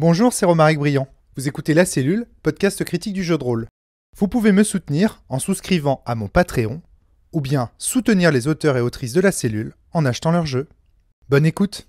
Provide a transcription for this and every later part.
Bonjour, c'est Romaric Briand. Vous écoutez La Cellule, podcast critique du jeu de rôle. Vous pouvez me soutenir en souscrivant à mon Patreon, ou bien soutenir les auteurs et autrices de La Cellule en achetant leurs jeux. Bonne écoute!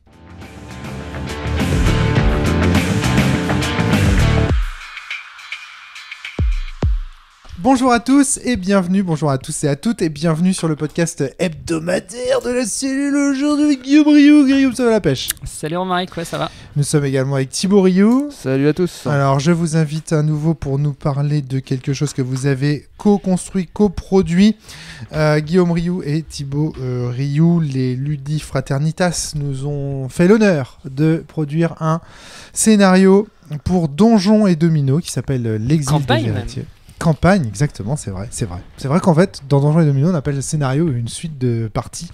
Bonjour à tous et bienvenue, bonjour à tous et à toutes et bienvenue sur le podcast hebdomadaire de La Cellule. Aujourd'hui avec Guillaume Rioux. Guillaume, ça va la pêche? Salut Romaric, ouais ça va. Nous sommes également avec Thibaut Rioux. Salut à tous. Alors je vous invite à nouveau pour nous parler de quelque chose que vous avez co-construit, co-produit. Guillaume Rioux et Thibaut Rioux, les Ludi Fraternitas, nous ont fait l'honneur de produire un scénario pour Donjons et Dominos qui s'appelle L'Exil des Héritiers. Campagne, exactement, c'est vrai. C'est vrai qu'en fait, dans Donjons et Dominos, on appelle le scénario une suite de parties.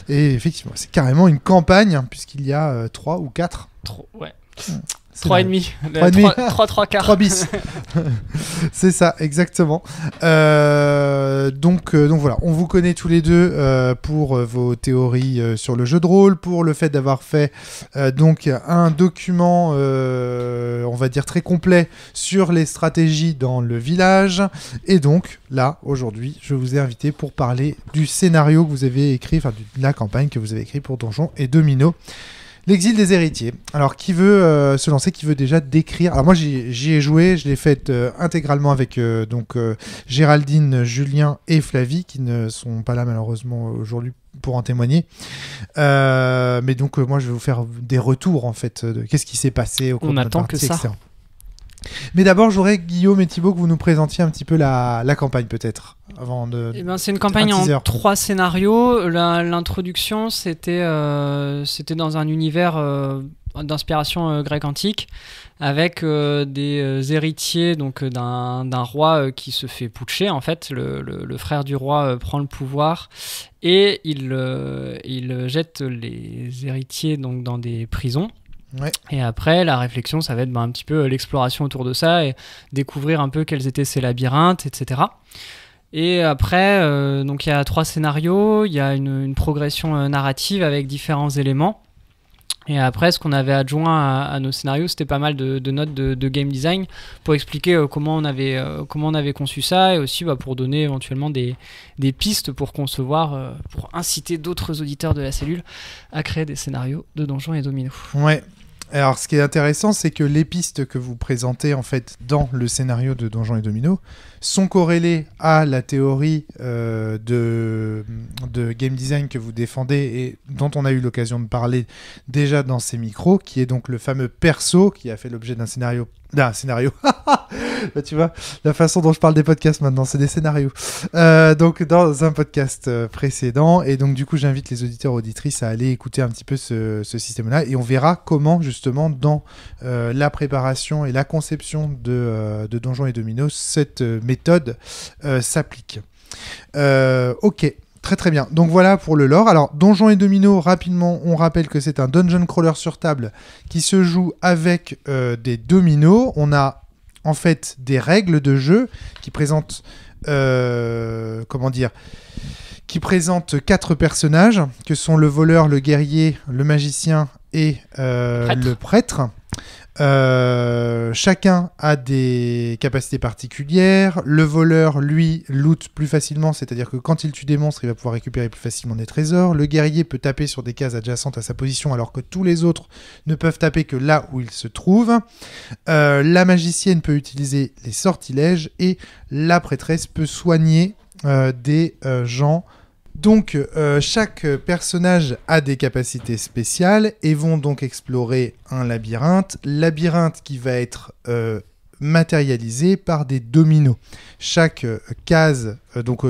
Et effectivement, c'est carrément une campagne, hein, puisqu'il y a 3 ou 4. Ouais. 3 et demi. 3 quarts. 3 bis. C'est ça, exactement. Donc voilà, on vous connaît tous les deux pour vos théories sur le jeu de rôle, pour le fait d'avoir fait donc un document, on va dire très complet sur les stratégies dans le village. Et donc là, aujourd'hui, je vous ai invité pour parler du scénario que vous avez écrit, enfin de la campagne que vous avez écrit pour Donjons et Dominos. L'exil des héritiers. Alors, qui veut se lancer, qui veut déjà décrire... Alors moi, j'y ai joué, je l'ai fait intégralement avec Géraldine, Julien et Flavie, qui ne sont pas là malheureusement aujourd'hui pour en témoigner. Mais donc, moi, je vais vous faire des retours, en fait, de qu'est-ce qui s'est passé au cours de notre partie, que ça. etc. Mais d'abord, j'aurais Guillaume et Thibaut que vous nous présentiez un petit peu la campagne, peut-être, avant de... c'est une campagne en 3 scénarios. L'introduction, c'était dans un univers d'inspiration grecque antique, avec des héritiers donc d'un roi qui se fait putcher. En fait, le frère du roi prend le pouvoir et il jette les héritiers donc dans des prisons. Ouais. Et après, la réflexion, ça va être un petit peu l'exploration autour de ça et découvrir un peu quels étaient ces labyrinthes, etc. Et après, donc il y a 3 scénarios, il y a une progression narrative avec différents éléments. Et après, ce qu'on avait adjoint à nos scénarios, c'était pas mal de notes de game design pour expliquer comment on avait conçu ça et aussi pour donner éventuellement des pistes pour concevoir, pour inciter d'autres auditeurs de la cellule à créer des scénarios de Donjons et Dominos. Ouais. Alors, ce qui est intéressant, c'est que les pistes que vous présentez en fait dans le scénario de Donjons et Dominos sont corrélées à la théorie de game design que vous défendez et dont on a eu l'occasion de parler déjà dans ces micros, qui est donc le fameux perso qui a fait l'objet d'un scénario. Bah, tu vois, la façon dont je parle des podcasts maintenant, c'est des scénarios. Donc, dans un podcast précédent. Et donc, du coup, j'invite les auditeurs et auditrices à aller écouter un petit peu ce système-là. Et on verra comment, justement, dans la préparation et la conception de Donjons et Dominos, cette méthode s'applique. Ok. Très très bien. Donc voilà pour le lore. Alors, Donjons et Dominos, rapidement, on rappelle que c'est un dungeon crawler sur table qui se joue avec des dominos. On a en fait des règles de jeu qui présentent qui présentent 4 personnages que sont le voleur, le guerrier, le magicien et le prêtre. Chacun a des capacités particulières. Le voleur, lui, loot plus facilement, c'est-à-dire que quand il tue des monstres, il va pouvoir récupérer plus facilement des trésors. Le guerrier peut taper sur des cases adjacentes à sa position, alors que tous les autres ne peuvent taper que là où ils se trouvent. La magicienne peut utiliser les sortilèges et la prêtresse peut soigner des gens. Donc, chaque personnage a des capacités spéciales et vont donc explorer un labyrinthe qui va être matérialisé par des dominos. Chaque case,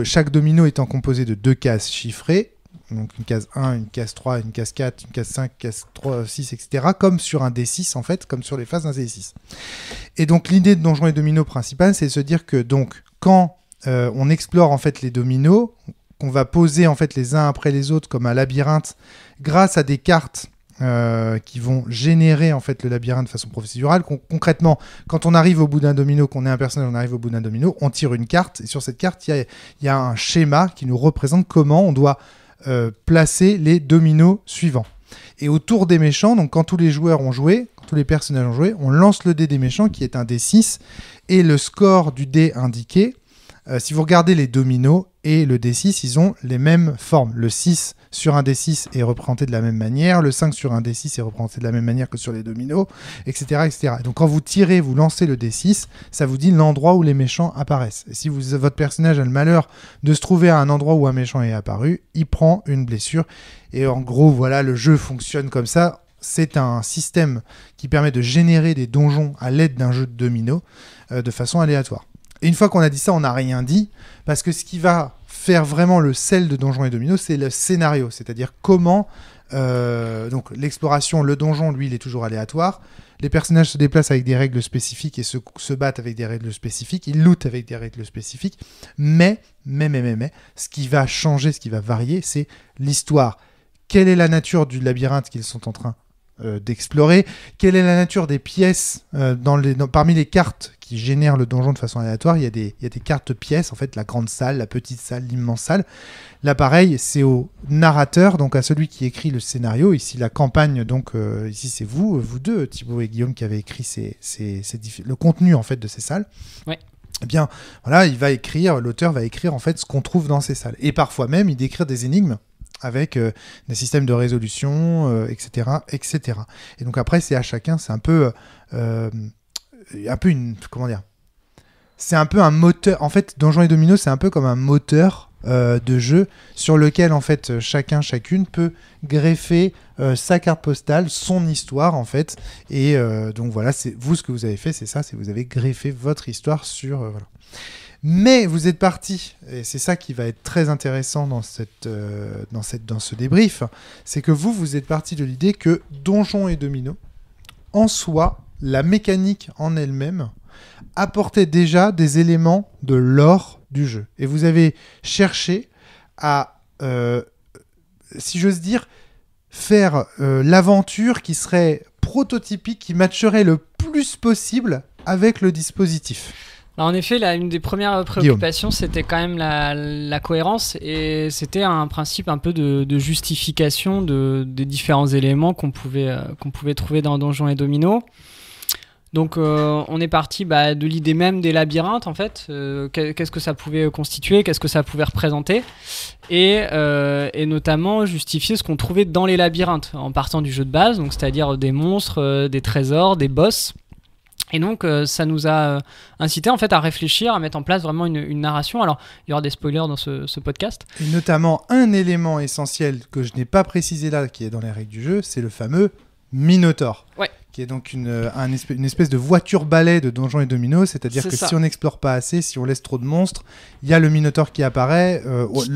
chaque domino étant composé de 2 cases chiffrées, donc une case 1, une case 3, une case 4, une case 5, une case 3, 6, etc., comme sur un D6 en fait, comme sur les phases d'un D6. Et donc, l'idée de Donjons et Dominos principale, c'est de se dire que donc, quand on explore en fait les dominos, qu'on va poser en fait les uns après les autres comme un labyrinthe grâce à des cartes qui vont générer en fait le labyrinthe de façon procédurale. Concrètement, quand on arrive au bout d'un domino, qu'on est un personnage, on arrive au bout d'un domino, on tire une carte et sur cette carte, il y a un schéma qui nous représente comment on doit placer les dominos suivants. Et autour des méchants, donc quand tous les joueurs ont joué, quand tous les personnages ont joué, on lance le dé des méchants qui est un D6 et le score du dé indiqué. Si vous regardez les dominos et le D6, ils ont les mêmes formes. Le 6 sur un D6 est représenté de la même manière, le 5 sur un D6 est représenté de la même manière que sur les dominos, etc. etc. Et donc quand vous tirez, vous lancez le D6, ça vous dit l'endroit où les méchants apparaissent. Et si votre personnage a le malheur de se trouver à un endroit où un méchant est apparu, il prend une blessure. Et en gros, voilà, le jeu fonctionne comme ça. C'est un système qui permet de générer des donjons à l'aide d'un jeu de dominos de façon aléatoire. Et une fois qu'on a dit ça, on n'a rien dit, parce que ce qui va faire vraiment le sel de Donjons et Dominos, c'est le scénario, c'est-à-dire comment... donc l'exploration, le donjon, lui, il est toujours aléatoire. Les personnages se déplacent avec des règles spécifiques et se battent avec des règles spécifiques, ils lootent avec des règles spécifiques, mais, ce qui va changer, ce qui va varier, c'est l'histoire. Quelle est la nature du labyrinthe qu'ils sont en train d'explorer? Quelle est la nature des pièces parmi les cartes qui génèrent le donjon de façon aléatoire? Il y a des cartes pièces, en fait, la grande salle, la petite salle, l'immense salle. Là, pareil, c'est au narrateur, donc à celui qui écrit le scénario. Ici, la campagne, donc ici, c'est vous deux, Thibaut et Guillaume, qui avez écrit le contenu, en fait, de ces salles. Ouais. Eh bien, voilà, l'auteur va écrire, en fait, ce qu'on trouve dans ces salles. Et parfois même, il décrit des énigmes avec des systèmes de résolution, etc., etc. Et donc après, c'est à chacun, c'est un peu une... Comment dire ? C'est un peu un moteur... En fait, Donjons et Dominos, c'est un peu comme un moteur de jeu sur lequel, en fait, chacune peut greffer sa carte postale, son histoire, en fait. Et donc voilà, c'est vous, ce que vous avez fait, c'est ça, c'est vous avez greffé votre histoire sur... voilà. Mais vous êtes parti, et c'est ça qui va être très intéressant dans ce débrief, c'est que vous êtes parti de l'idée que Donjons et Dominos, en soi, la mécanique en elle-même, apportait déjà des éléments de lore du jeu. Et vous avez cherché à, si j'ose dire, faire l'aventure qui serait prototypique, qui matcherait le plus possible avec le dispositif. En effet, une des premières préoccupations, c'était quand même la cohérence, et c'était un principe un peu de justification des différents éléments qu'on pouvait trouver dans Donjons et Dominos. Donc on est parti de l'idée même des labyrinthes, en fait. Qu'est-ce que ça pouvait constituer, qu'est-ce que ça pouvait représenter, et notamment justifier ce qu'on trouvait dans les labyrinthes, en partant du jeu de base, donc c'est-à-dire des monstres, des trésors, des boss. Et donc, ça nous a incité en fait à réfléchir, à mettre en place vraiment une narration. Alors, il y aura des spoilers dans ce podcast. Et notamment, un élément essentiel que je n'ai pas précisé là, qui est dans les règles du jeu, c'est le fameux Minotaur. Ouais. Qui est donc une espèce de voiture-balai de Donjons et Dominos, c'est-à-dire que si on n'explore pas assez, si on laisse trop de monstres, il y a le Minotaur qui apparaît.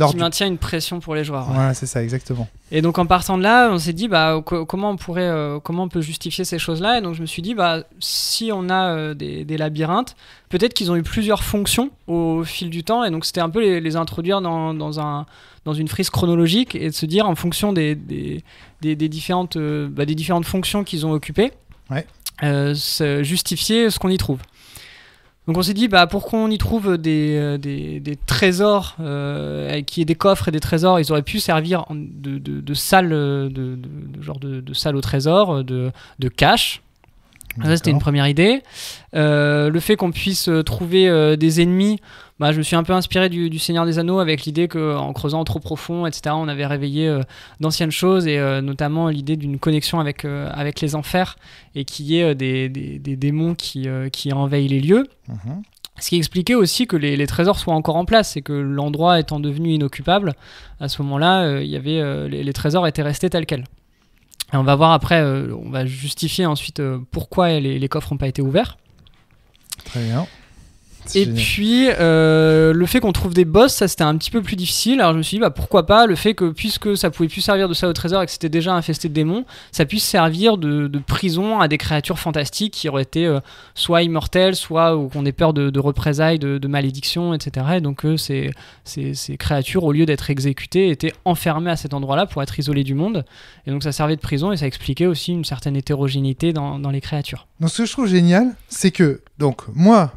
Qui maintient une pression pour les joueurs. Voilà, c'est ça, exactement. Et donc en partant de là, on s'est dit comment on peut justifier ces choses-là. Et donc je me suis dit, si on a des labyrinthes, peut-être qu'ils ont eu plusieurs fonctions au fil du temps. Et donc c'était un peu les introduire dans une frise chronologique et de se dire en fonction des différentes fonctions qu'ils ont occupées, ouais. Justifier ce qu'on y trouve. Donc on s'est dit pour qu'on y trouve des trésors, qu'il y ait des coffres et des trésors, ils auraient pu servir de salle de salle au trésor, de cache. Ça, c'était une première idée. Le fait qu'on puisse trouver des ennemis, je me suis un peu inspiré du Seigneur des Anneaux, avec l'idée qu'en creusant trop profond, etc., on avait réveillé d'anciennes choses, et notamment l'idée d'une connexion avec les enfers, et qu'il y ait des démons qui envahissent les lieux. Mmh. Ce qui expliquait aussi que les trésors soient encore en place, et que l'endroit étant devenu inoccupable, à ce moment-là, les trésors étaient restés tels quels. Et on va voir après, on va justifier ensuite pourquoi les coffres n'ont pas été ouverts. Très bien. Et puis, le fait qu'on trouve des boss, ça c'était un petit peu plus difficile. Alors je me suis dit, pourquoi pas le fait que, puisque ça pouvait plus servir de ça au trésor et que c'était déjà infesté de démons, ça puisse servir de prison à des créatures fantastiques qui auraient été soit immortelles, soit qu'on ait peur de représailles, de malédictions, etc. Et donc ces créatures, au lieu d'être exécutées, étaient enfermées à cet endroit-là pour être isolées du monde. Et donc ça servait de prison, et ça expliquait aussi une certaine hétérogénéité dans les créatures. Donc ce que je trouve génial, c'est que, donc moi,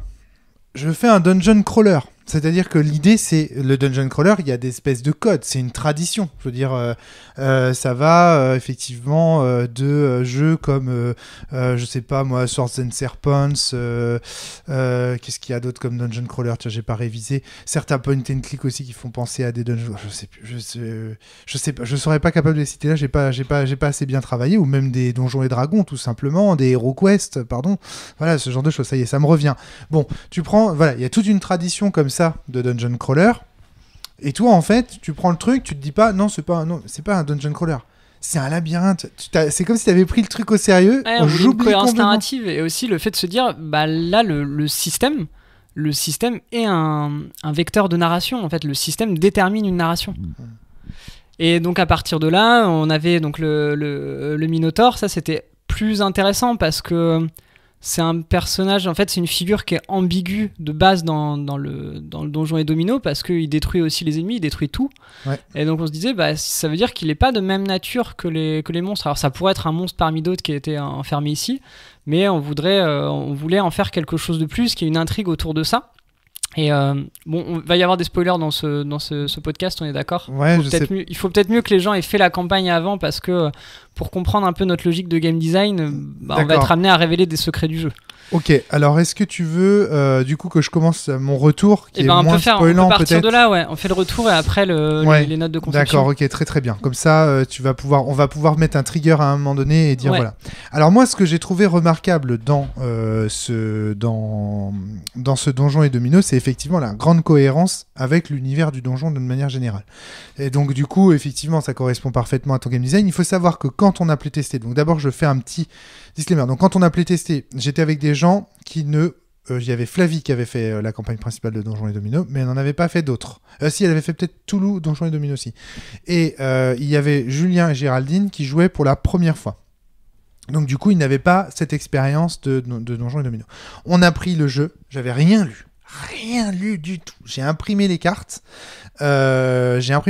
je fais un dungeon crawler. C'est-à-dire que l'idée, c'est le dungeon crawler, il y a des espèces de codes, c'est une tradition. Je veux dire, ça va effectivement de jeux comme, je sais pas moi, Swords and Serpents, qu'est-ce qu'il y a d'autre comme dungeon crawler? Tiens, j'ai pas révisé. Certains point and click aussi qui font penser à des dungeons. Je sais plus, je sais pas, je serais pas capable de les citer là. J'ai pas assez bien travaillé, ou même des donjons et dragons, tout simplement, des Hero Quest, pardon. Voilà, ce genre de choses. Ça y est, ça me revient. Bon, tu prends, voilà, il y a toute une tradition comme ça de dungeon crawler, et toi en fait tu prends le truc, tu te dis pas non c'est pas un dungeon crawler, c'est un labyrinthe. C'est comme si tu avais pris le truc au sérieux. Ouais, on joue une cohérence narrative, et aussi le fait de se dire bah là le système est un vecteur de narration. En fait, le système détermine une narration. Et donc à partir de là, on avait donc le Minotaure. Ça, c'était plus intéressant parce que c'est un personnage, en fait, c'est une figure qui est ambiguë de base dans le Donjons et Domino, parce qu'il détruit aussi les ennemis, il détruit tout. Ouais. Et donc on se disait, bah, ça veut dire qu'il n'est pas de même nature que les monstres. Alors ça pourrait être un monstre parmi d'autres qui a été enfermé ici, mais on voulait en faire quelque chose de plus, qu'il y ait une intrigue autour de ça. Et bon, il va y avoir des spoilers dans ce podcast, on est d'accord? Ouais, il faut peut-être mieux que les gens aient fait la campagne avant, parce que pour comprendre un peu notre logique de game design, on va être amené à révéler des secrets du jeu. Ok, alors est-ce que tu veux du coup que je commence mon retour qui est moins spoilant, on peut partir peut-être de là, ouais. On fait le retour et après les notes de conception. D'accord, ok, très très bien. Comme ça, on va pouvoir mettre un trigger à un moment donné et dire voilà. Alors moi, ce que j'ai trouvé remarquable dans ce donjon et domino, c'est effectivement la grande cohérence avec l'univers du donjon d'une manière générale. Et donc du coup, effectivement, ça correspond parfaitement à ton game design. Il faut savoir que quand on a playtesté, donc d'abord je fais un petit disclaimer. Donc quand on a playtesté, j'étais avec des gens qui ne... il y avait Flavie qui avait fait la campagne principale de Donjons et Domino, mais elle n'en avait pas fait d'autres. Si, elle avait fait peut-être Toulouse, Donjons et Domino aussi. Et il y avait Julien et Géraldine qui jouaient pour la première fois. Donc du coup, ils n'avaient pas cette expérience de Donjons et Domino. On a pris le jeu, j'avais rien lu du tout. J'ai imprimé les cartes. D'ailleurs,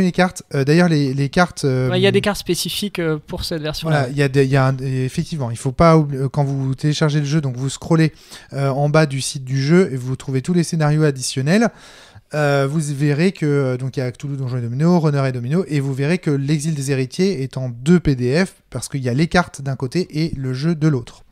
les cartes... Il y a des cartes spécifiques pour cette version-là. Voilà, effectivement, il faut pas quand vous téléchargez le jeu, donc vous scrollez en bas du site du jeu et vous trouvez tous les scénarios additionnels. Vous verrez que donc il y a Cthulhu, Donjons et Domino, Runner et Domino, et vous verrez que l'Exil des Héritiers est en 2 PDF parce qu'il y a les cartes d'un côté et le jeu de l'autre.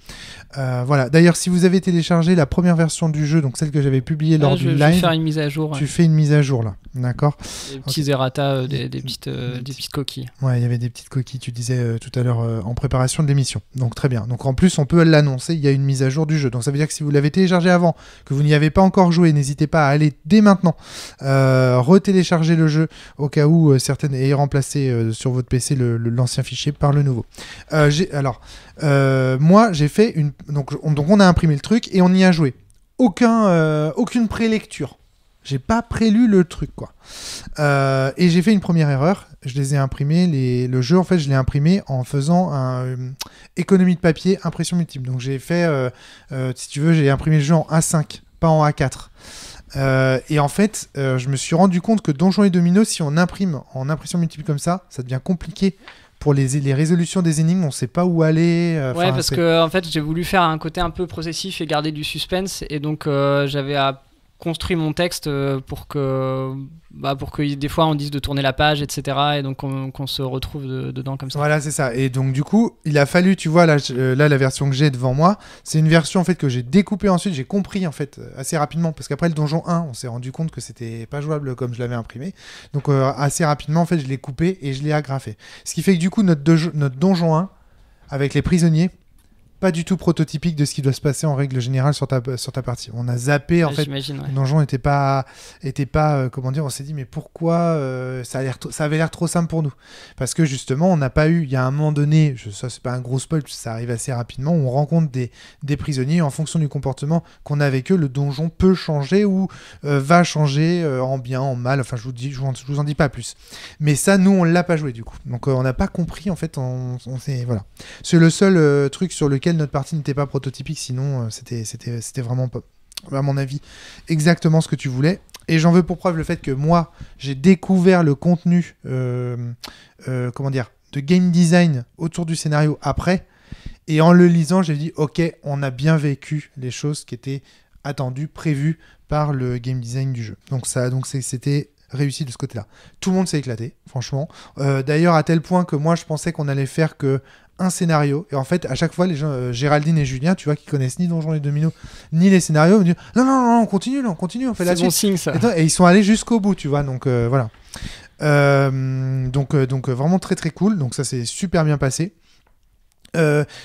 Voilà. D'ailleurs, si vous avez téléchargé la première version du jeu, donc celle que j'avais publiée lors du live, je vais faire une mise à jour. Tu fais une mise à jour là, d'accord? Des petits errata, des petites coquilles. Ouais, il y avait des petites coquilles, tu disais tout à l'heure en préparation de l'émission. Donc très bien. Donc en plus, on peut l'annoncer, il y a une mise à jour du jeu. Donc ça veut dire que si vous l'avez téléchargé avant, que vous n'y avez pas encore joué, n'hésitez pas à aller dès maintenant retélécharger le jeu au cas où certaines aient remplacé sur votre PC l'ancien fichier par le nouveau. Moi, j'ai fait une... Donc on a imprimé le truc et on y a joué. Aucune prélecture. J'ai pas prélu le truc, quoi. Et j'ai fait une première erreur. Je les ai imprimés. Le jeu, en fait, je l'ai imprimé en faisant économie de papier, impression multiple. Donc j'ai fait, si tu veux, j'ai imprimé le jeu en A5, pas en A4. Et en fait, je me suis rendu compte que Donjons et Domino, si on imprime en impression multiple comme ça devient compliqué. Pour les résolutions des énigmes, on sait pas où aller. Ouais, parce que en fait, j'ai voulu faire un côté un peu processif et garder du suspense, et donc j'avais construit mon texte pour que des fois on dise de tourner la page, etc. Et donc qu'on se retrouve dedans comme ça. Voilà, c'est ça. Et donc du coup, il a fallu, tu vois, là la version que j'ai devant moi, c'est une version en fait que j'ai découpée ensuite. J'ai compris en fait assez rapidement, parce qu'après le donjon 1, on s'est rendu compte que c'était pas jouable comme je l'avais imprimé. Donc assez rapidement en fait, je l'ai coupé et je l'ai agrafé. Ce qui fait que du coup notre donjon 1 avec les prisonniers, pas du tout prototypique de ce qui doit se passer en règle générale sur ta partie. On a zappé en fait. Le donjon était pas comment dire, on s'est dit mais pourquoi ça avait l'air trop simple pour nous, parce que justement on n'a pas eu, il y a un moment donné, ça c'est pas un gros spoil, ça arrive assez rapidement, où on rencontre des prisonniers, en fonction du comportement qu'on a avec eux, le donjon peut changer ou va changer en bien, en mal, enfin je vous en dis pas plus. Mais ça, nous on l'a pas joué du coup. Donc on n'a pas compris en fait, voilà. C'est le seul truc sur lequel notre partie n'était pas prototypique, sinon c'était vraiment pas, à mon avis, exactement ce que tu voulais. Et j'en veux pour preuve le fait que moi j'ai découvert le contenu comment dire, de game design autour du scénario après, et en le lisant j'ai dit ok, on a bien vécu les choses qui étaient attendu, prévu par le game design du jeu. Donc c'était réussi de ce côté-là. Tout le monde s'est éclaté, franchement. D'ailleurs, à tel point que moi, je pensais qu'on allait faire que un scénario. Et en fait, à chaque fois, les gens, Géraldine et Julien, tu vois, qui connaissent ni Donjons et Dominos, ni les scénarios, me disent non, on continue, on fait la suite. C'est bon signe, ça. Et ils sont allés jusqu'au bout, tu vois. Donc voilà. Donc vraiment très très cool. Donc ça s'est super bien passé.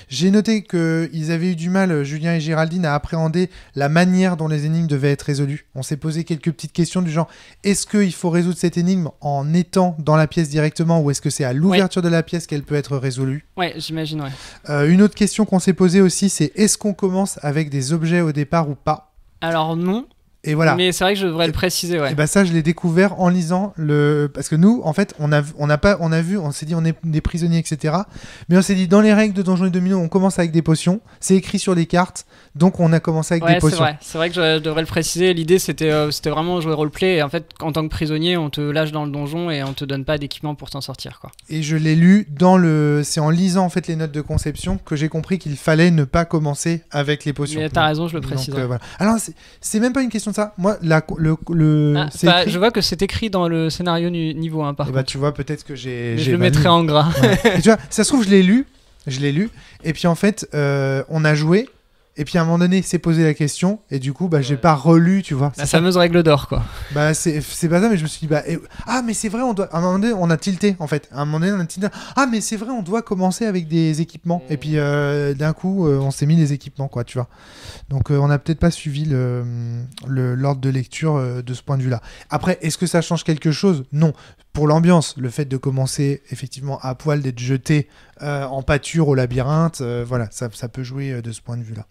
J'ai noté qu'ils avaient eu du mal, Julien et Géraldine, à appréhender la manière dont les énigmes devaient être résolues. On s'est posé quelques petites questions du genre, est-ce qu'il faut résoudre cette énigme en étant dans la pièce directement, ou est-ce que c'est à l'ouverture de la pièce qu'elle peut être résolue ? Ouais, j'imagine, ouais. Une autre question qu'on s'est posée aussi, c'est est-ce qu'on commence avec des objets au départ ou pas ? Alors non. Et voilà. Mais c'est vrai que je devrais le préciser, ouais. Et bah ça, je l'ai découvert en lisant parce que nous, en fait, on s'est dit on est des prisonniers, etc. Mais on s'est dit dans les règles de Donjons et Dominos, on commence avec des potions. C'est écrit sur les cartes, donc on a commencé avec des potions. C'est vrai que je devrais le préciser. L'idée, c'était vraiment jouer roleplay. Et en fait, en tant que prisonnier, on te lâche dans le donjon et on te donne pas d'équipement pour t'en sortir, quoi. Et je l'ai lu c'est en lisant en fait les notes de conception que j'ai compris qu'il fallait ne pas commencer avec les potions. Mais t'as raison, je le précise. Donc, voilà. Alors c'est même pas une question de ça. Moi, je vois que c'est écrit dans le scénario niveau 1 par contre. Bah tu vois, peut-être que j'ai je le mettrai en gras. Ouais. Et tu vois, ça se trouve je l'ai lu, et puis en fait on a joué, et puis à un moment donné c'est posé la question, et du coup j'ai pas relu, tu vois. La fameuse règle d'or, quoi. Bah c'est pas ça, mais je me suis dit mais c'est vrai, à un moment donné on a tilté en fait. À un moment donné on a tilté. Ah mais c'est vrai, on doit commencer avec des équipements. Et puis d'un coup on s'est mis les équipements, quoi, tu vois. Donc on n'a peut-être pas suivi l'ordre de lecture de ce point de vue-là. Après, est-ce que ça change quelque chose ? Non. Pour l'ambiance, le fait de commencer effectivement à poil, d'être jeté en pâture au labyrinthe, voilà, ça peut jouer de ce point de vue-là.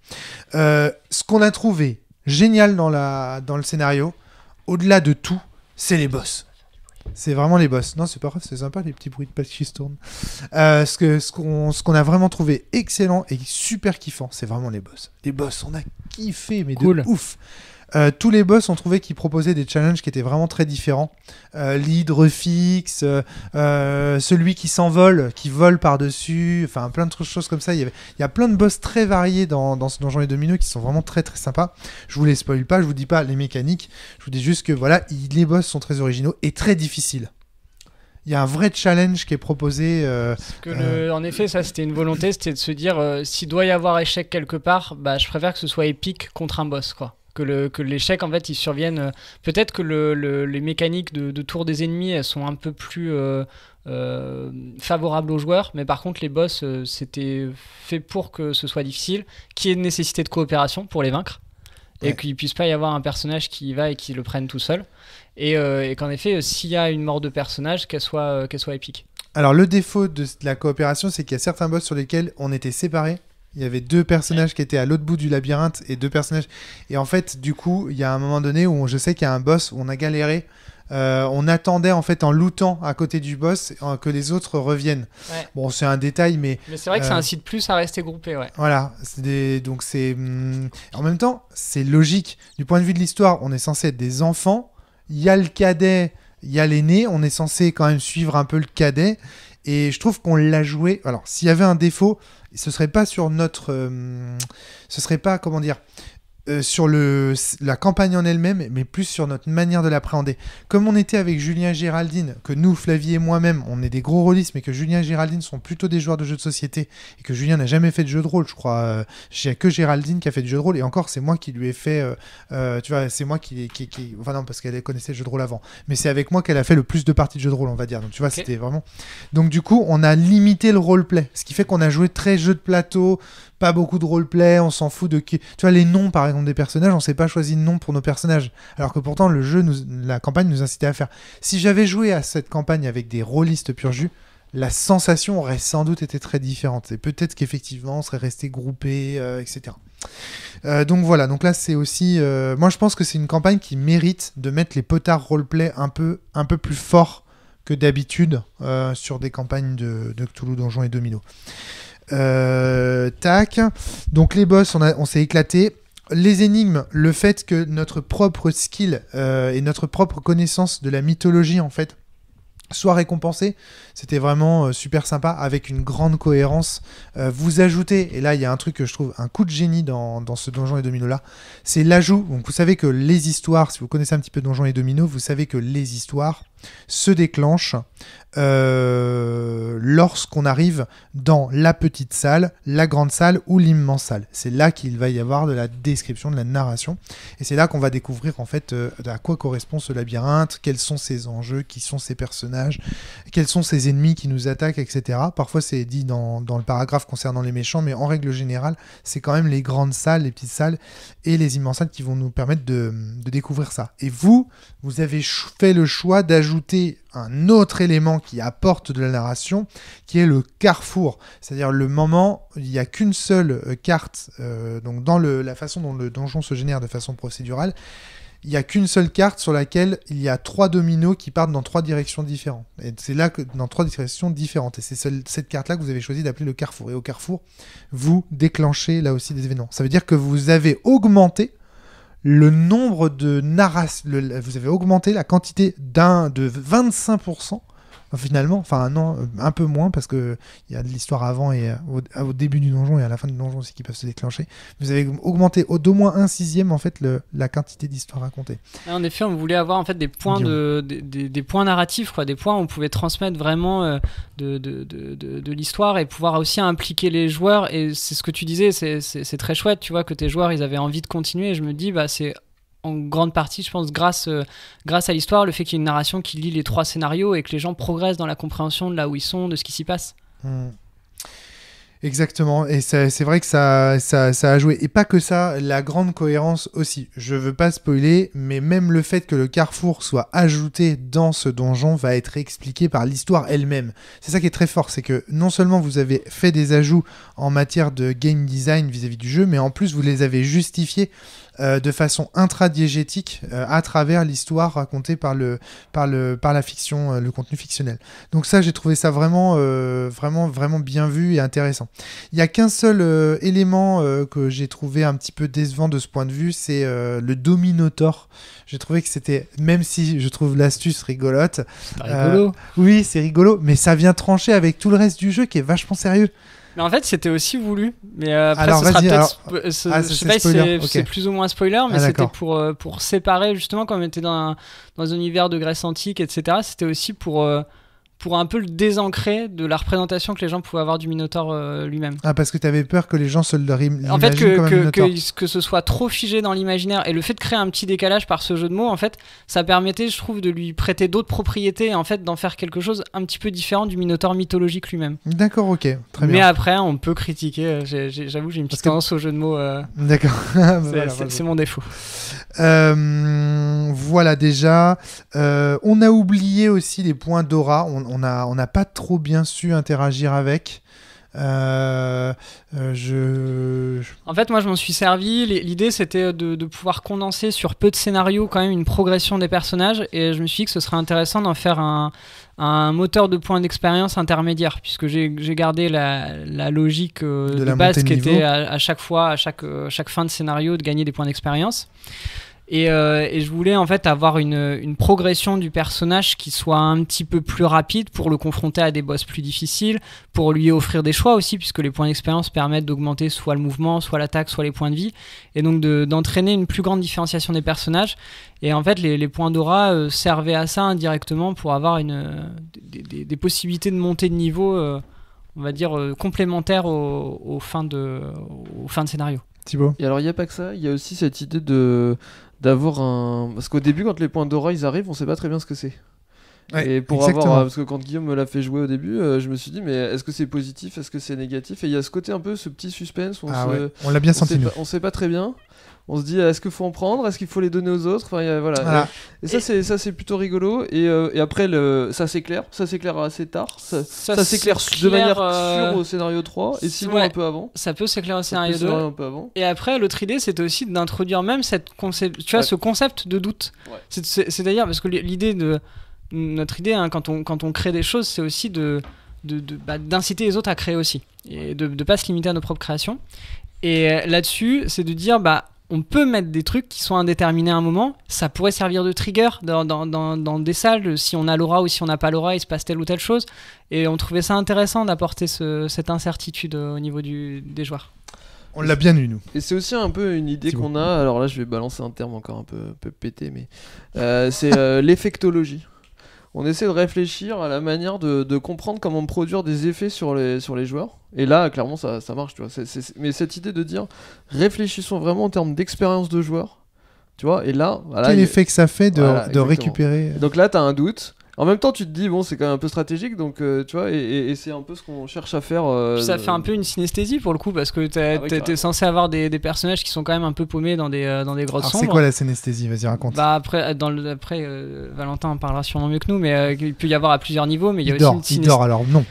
Ce qu'on a trouvé génial dans le scénario, au-delà de tout, c'est les boss. C'est vraiment les boss. Non, c'est pas grave, c'est sympa les petits bruits de pattes qui se tournent. Ce qu'on a vraiment trouvé excellent et super kiffant, c'est vraiment les boss. Les boss, on a kiffé, mais cool. De ouf. Tous les boss, on trouvait qu'ils proposaient des challenges qui étaient vraiment très différents. L'hydre fixe, celui qui s'envole, qui vole par-dessus, enfin plein de choses comme ça. Il y a plein de boss très variés dans ce Donjons et Dominos qui sont vraiment très très sympas. Je vous les spoil pas, je vous dis pas les mécaniques, je vous dis juste que voilà, les boss sont très originaux et très difficiles. Il y a un vrai challenge qui est proposé. En effet, ça c'était une volonté, c'était de se dire s'il doit y avoir échec quelque part, je préfère que ce soit épique contre un boss, quoi. Que l'échec, en fait, il survienne. Peut-être que les mécaniques de tour des ennemis, elles sont un peu plus favorables aux joueurs, mais par contre, les boss, c'était fait pour que ce soit difficile, qu'il y ait une nécessité de coopération pour les vaincre, et qu'il ne puisse pas y avoir un personnage qui y va et qui le prenne tout seul, et qu'en effet, s'il y a une mort de personnage, qu'elle soit épique. Alors, le défaut de la coopération, c'est qu'il y a certains boss sur lesquels on était séparés. Il y avait 2 personnages qui étaient à l'autre bout du labyrinthe et 2 personnages. Et en fait, du coup, il y a un moment donné où je sais qu'il y a un boss où on a galéré. On attendait en fait en lootant à côté du boss que les autres reviennent. Ouais. Bon, c'est un détail, mais c'est vrai que ça incite plus à rester groupé, ouais. Voilà, donc c'est en même temps, c'est logique du point de vue de l'histoire. On est censé être des enfants. Il y a le cadet, il y a l'aîné. On est censé quand même suivre un peu le cadet. Et je trouve qu'on l'a joué. Alors, s'il y avait un défaut, ce serait pas sur ce serait pas, comment dire, sur la campagne en elle-même, mais plus sur notre manière de l'appréhender. Comme on était avec Julien et Géraldine, que nous, Flavie et moi-même, on est des gros rôlistes, mais que Julien et Géraldine sont plutôt des joueurs de jeux de société, et que Julien n'a jamais fait de jeu de rôle, je crois. Il n'y a que Géraldine qui a fait du jeu de rôle, et encore, c'est moi qui lui ai fait... tu vois, c'est moi qui... Enfin non, parce qu'elle connaissait le jeu de rôle avant. Mais c'est avec moi qu'elle a fait le plus de parties de jeu de rôle, on va dire. Donc tu vois, C'était vraiment... Donc du coup, on a limité le roleplay, ce qui fait qu'on a joué très jeu de plateau, pas beaucoup de roleplay, on s'en fout de qui... Tu vois, les noms, par exemple, des personnages, on s'est pas choisi de nom pour nos personnages. Alors que pourtant, la campagne nous incitait à faire. Si j'avais joué à cette campagne avec des rôlistes pur jus, la sensation aurait sans doute été très différente. Et peut-être qu'effectivement, on serait resté groupé, etc. Donc voilà, donc là, c'est aussi... moi, je pense que c'est une campagne qui mérite de mettre les potards roleplay un peu plus forts que d'habitude sur des campagnes de Cthulhu, Donjons et Dominos. Tac. Donc les boss, on s'est éclaté. Les énigmes, le fait que notre propre skill et notre propre connaissance de la mythologie en fait soit récompensé. C'était vraiment super sympa, avec une grande cohérence. Vous ajoutez, et là il y a un truc que je trouve un coup de génie dans ce Donjons et Dominos là, c'est l'ajout. Donc vous savez que les histoires, si vous connaissez un petit peu Donjons et Dominos, vous savez que les histoires se déclenchent lorsqu'on arrive dans la petite salle, la grande salle ou l'immense salle. C'est là qu'il va y avoir de la description, de la narration, et c'est là qu'on va découvrir en fait à quoi correspond ce labyrinthe, quels sont ses enjeux, qui sont ses personnages, quels sont ses ennemis qui nous attaquent, etc. Parfois c'est dit dans le paragraphe concernant les méchants, mais en règle générale c'est quand même les grandes salles, les petites salles et les immenses salles qui vont nous permettre de découvrir ça. Et vous avez fait le choix d'ajouter un autre élément qui apporte de la narration, qui est le carrefour. C'est-à-dire le moment, il n'y a qu'une seule carte, donc dans la façon dont le donjon se génère de façon procédurale, il n'y a qu'une seule carte sur laquelle il y a 3 dominos qui partent dans 3 directions différentes. Et c'est là que dans 3 directions différentes. Et c'est cette carte-là que vous avez choisi d'appeler le carrefour. Et au carrefour, vous déclenchez là aussi des événements. Ça veut dire que vous avez augmenté le nombre de narrations, vous avez augmenté la quantité de 25%, finalement, enfin non, un peu moins, parce qu'il y a de l'histoire avant et au début du donjon et à la fin du donjon aussi qui peuvent se déclencher. Vous avez augmenté d'au moins 1/6 en fait la quantité d'histoires racontées. Et en effet, on voulait avoir en fait des points, des points narratifs, quoi, des points où on pouvait transmettre vraiment de l'histoire et pouvoir aussi impliquer les joueurs. Et c'est ce que tu disais, c'est très chouette, tu vois, que tes joueurs ils avaient envie de continuer. Et je me dis, bah, c'est en grande partie, je pense, grâce à l'histoire, le fait qu'il y ait une narration qui lie les 3 scénarios et que les gens progressent dans la compréhension de là où ils sont, de ce qui s'y passe. Exactement, et c'est vrai que ça a joué. Et pas que ça, la grande cohérence aussi. Je veux pas spoiler, mais même le fait que le carrefour soit ajouté dans ce donjon va être expliqué par l'histoire elle-même. C'est ça qui est très fort, c'est que non seulement vous avez fait des ajouts en matière de game design vis-à-vis du jeu, mais en plus vous les avez justifiés de façon intradiégétique à travers l'histoire racontée par la fiction, le contenu fictionnel. Donc ça, j'ai trouvé ça vraiment bien vu et intéressant. Il n'y a qu'un seul élément que j'ai trouvé un petit peu décevant de ce point de vue, c'est le Dominotor. J'ai trouvé que c'était, même si je trouve l'astuce rigolote. C'est rigolo. Oui, c'est rigolo, mais ça vient trancher avec tout le reste du jeu qui est vachement sérieux. Mais en fait, c'était aussi voulu. Mais après, alors, ce sera peut-être. je sais pas si c'est plus ou moins spoiler, mais c'était pour séparer, justement, comme on était dans un univers de Grèce antique, etc. C'était aussi pour un peu le désancrer de la représentation que les gens pouvaient avoir du Minotaure lui-même. Ah, parce que tu avais peur que les gens se l'imaginent en fait, comme un Minotaure. que ce soit trop figé dans l'imaginaire, et le fait de créer un petit décalage par ce jeu de mots, en fait, ça permettait, je trouve, de lui prêter d'autres propriétés et en fait d'en faire quelque chose un petit peu différent du Minotaure mythologique lui-même. D'accord, ok, très bien. Mais après, on peut critiquer. J'avoue, j'ai une petite tendance au jeu de mots. D'accord. C'est mon défaut. Voilà, déjà. On a oublié aussi les points d'aura. On n'a pas trop bien su interagir avec. En fait, moi, je m'en suis servi. L'idée, c'était de pouvoir condenser sur peu de scénarios quand même une progression des personnages. Et je me suis dit que ce serait intéressant d'en faire un moteur de points d'expérience intermédiaire, puisque j'ai gardé la logique de base qui était à chaque fois, à chaque fin de scénario, de gagner des points d'expérience. Et je voulais en fait avoir une progression du personnage qui soit un petit peu plus rapide pour le confronter à des boss plus difficiles, pour lui offrir des choix aussi, puisque les points d'expérience permettent d'augmenter soit le mouvement, soit l'attaque, soit les points de vie, et donc d'entraîner une plus grande différenciation des personnages. Et en fait, les points d'aura servaient à ça indirectement pour avoir des possibilités de montée de niveau, on va dire, complémentaires aux fins de scénario. Thibaut. Et alors, il n'y a pas que ça, il y a aussi cette idée d'avoir un... Parce qu'au début, quand les points d'aura ils arrivent, on sait pas très bien ce que c'est. Ouais, et pour exactement. avoir... Parce que quand Guillaume me l'a fait jouer au début, je me suis dit, mais est-ce que c'est positif, est-ce que c'est négatif? Et il y a ce côté un peu, ce petit suspense où on l'a bien senti. On sait pas très bien. On se dit, est-ce qu'il faut en prendre? Est-ce qu'il faut les donner aux autres? Enfin, voilà. Et ça, c'est plutôt rigolo. Et après, ça s'éclaire. Ça s'éclaire assez tard. Ça s'éclaire de manière sûre au scénario 3. Et sinon, un peu avant. Ça peut s'éclairer au scénario 2. Un peu avant. Et après, l'autre idée, c'était aussi d'introduire même ce concept de doute. Ouais. C'est-à-dire, parce que l'idée de... Notre idée, quand on crée des choses, c'est aussi d'inciter les autres à créer aussi. Et de ne pas se limiter à nos propres créations. Et là-dessus, c'est de dire... on peut mettre des trucs qui sont indéterminés à un moment. Ça pourrait servir de trigger dans des salles. Si on a l'aura ou si on n'a pas l'aura, il se passe telle ou telle chose. Et on trouvait ça intéressant d'apporter cette incertitude au niveau des joueurs. On l'a bien eu, nous. Et c'est aussi un peu une idée qu'on a. Alors là, je vais balancer un terme encore un peu pété, mais c'est l'effectologie. On essaie de réfléchir à la manière de comprendre comment produire des effets sur les joueurs. Et là, clairement, ça marche, tu vois. Mais cette idée de dire, réfléchissons vraiment en termes d'expérience de joueur, tu vois. Et là, voilà, quel effet que ça fait de récupérer. Donc là, t'as un doute. En même temps, tu te dis, bon, c'est quand même un peu stratégique, donc tu vois, et c'est un peu ce qu'on cherche à faire. Ça fait un peu une synesthésie pour le coup, parce que t'es censé avoir des personnages qui sont quand même un peu paumés dans des grottes sombres. C'est quoi la synesthésie ? Vas-y, raconte. Bah après, Valentin en parlera sûrement mieux que nous, mais il peut y avoir à plusieurs niveaux, mais il y a aussi une synesthésie. Il dort alors non.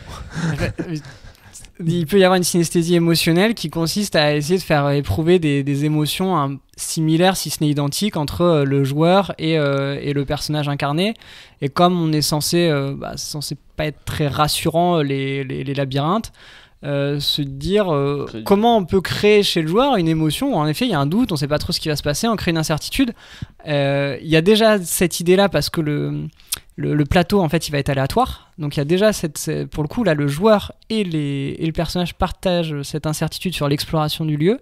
Il peut y avoir une synesthésie émotionnelle qui consiste à essayer de faire éprouver des émotions similaires, si ce n'est identiques, entre le joueur et le personnage incarné. Et comme on est c'est censé pas être très rassurant les labyrinthes, se dire comment on peut créer chez le joueur une émotion où en effet il y a un doute, on sait pas trop ce qui va se passer, on crée une incertitude. Il y a déjà cette idée là parce que le plateau en fait il va être aléatoire, donc il y a déjà pour le coup là le joueur et le personnage partagent cette incertitude sur l'exploration du lieu,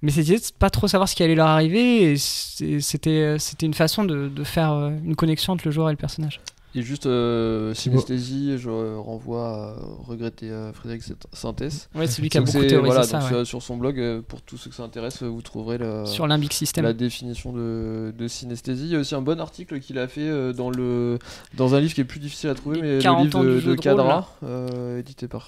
mais c'était pas trop savoir ce qui allait leur arriver, et c'était une façon de faire une connexion entre le joueur et le personnage. Et juste synesthésie, je renvoie à regretter Frédéric Sintès. Ouais, c'est lui qui a beaucoup théorisé ça. Ouais. Sur son blog, pour tous ceux que ça intéresse, vous trouverez sur Limbic System la définition de synesthésie. Il y a aussi un bon article qu'il a fait dans un livre qui est plus difficile à trouver, mais le livre de Cadra, édité par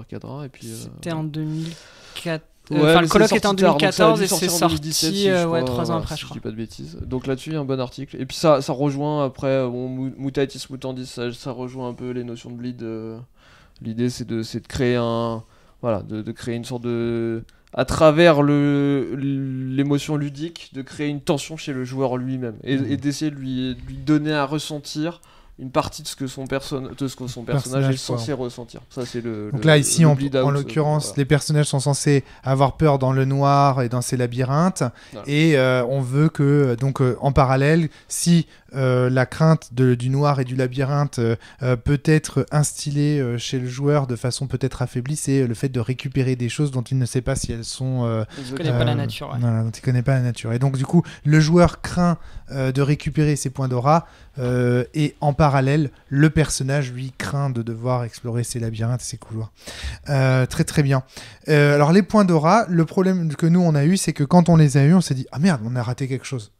Cadra. Et puis, c'était en 2004. Le colloque était en 2014 et c'est sorti 3 ans après, je crois. Je dis pas de bêtises. Donc là-dessus, il y a un bon article. Et puis ça rejoint après, Mutatis Mutandis, ça rejoint un peu les notions de bleed. L'idée, c'est de créer de créer une sorte de... À travers l'émotion ludique, de créer une tension chez le joueur lui-même. Et d'essayer de lui donner à ressentir une partie de ce que son personnage est censé ressentir. Ça, c'est donc là, ici, en l'occurrence, les personnages sont censés avoir peur dans le noir et dans ces labyrinthes. Voilà. Et on veut que, en parallèle, si la crainte du noir et du labyrinthe peut être instillée chez le joueur de façon peut-être affaiblie, c'est le fait de récupérer des choses dont il ne sait pas si elles sont... il ne connaît pas la nature. Ouais. Voilà, dont il ne connaît pas la nature. Et donc, du coup, le joueur craint de récupérer ses points d'aura et en parallèle, le personnage, lui, craint de devoir explorer ses labyrinthes et ses couloirs. Très, très bien. Alors, les points d'aura, le problème que nous, on a eu, c'est que quand on les a eus, on s'est dit « Ah merde, on a raté quelque chose ».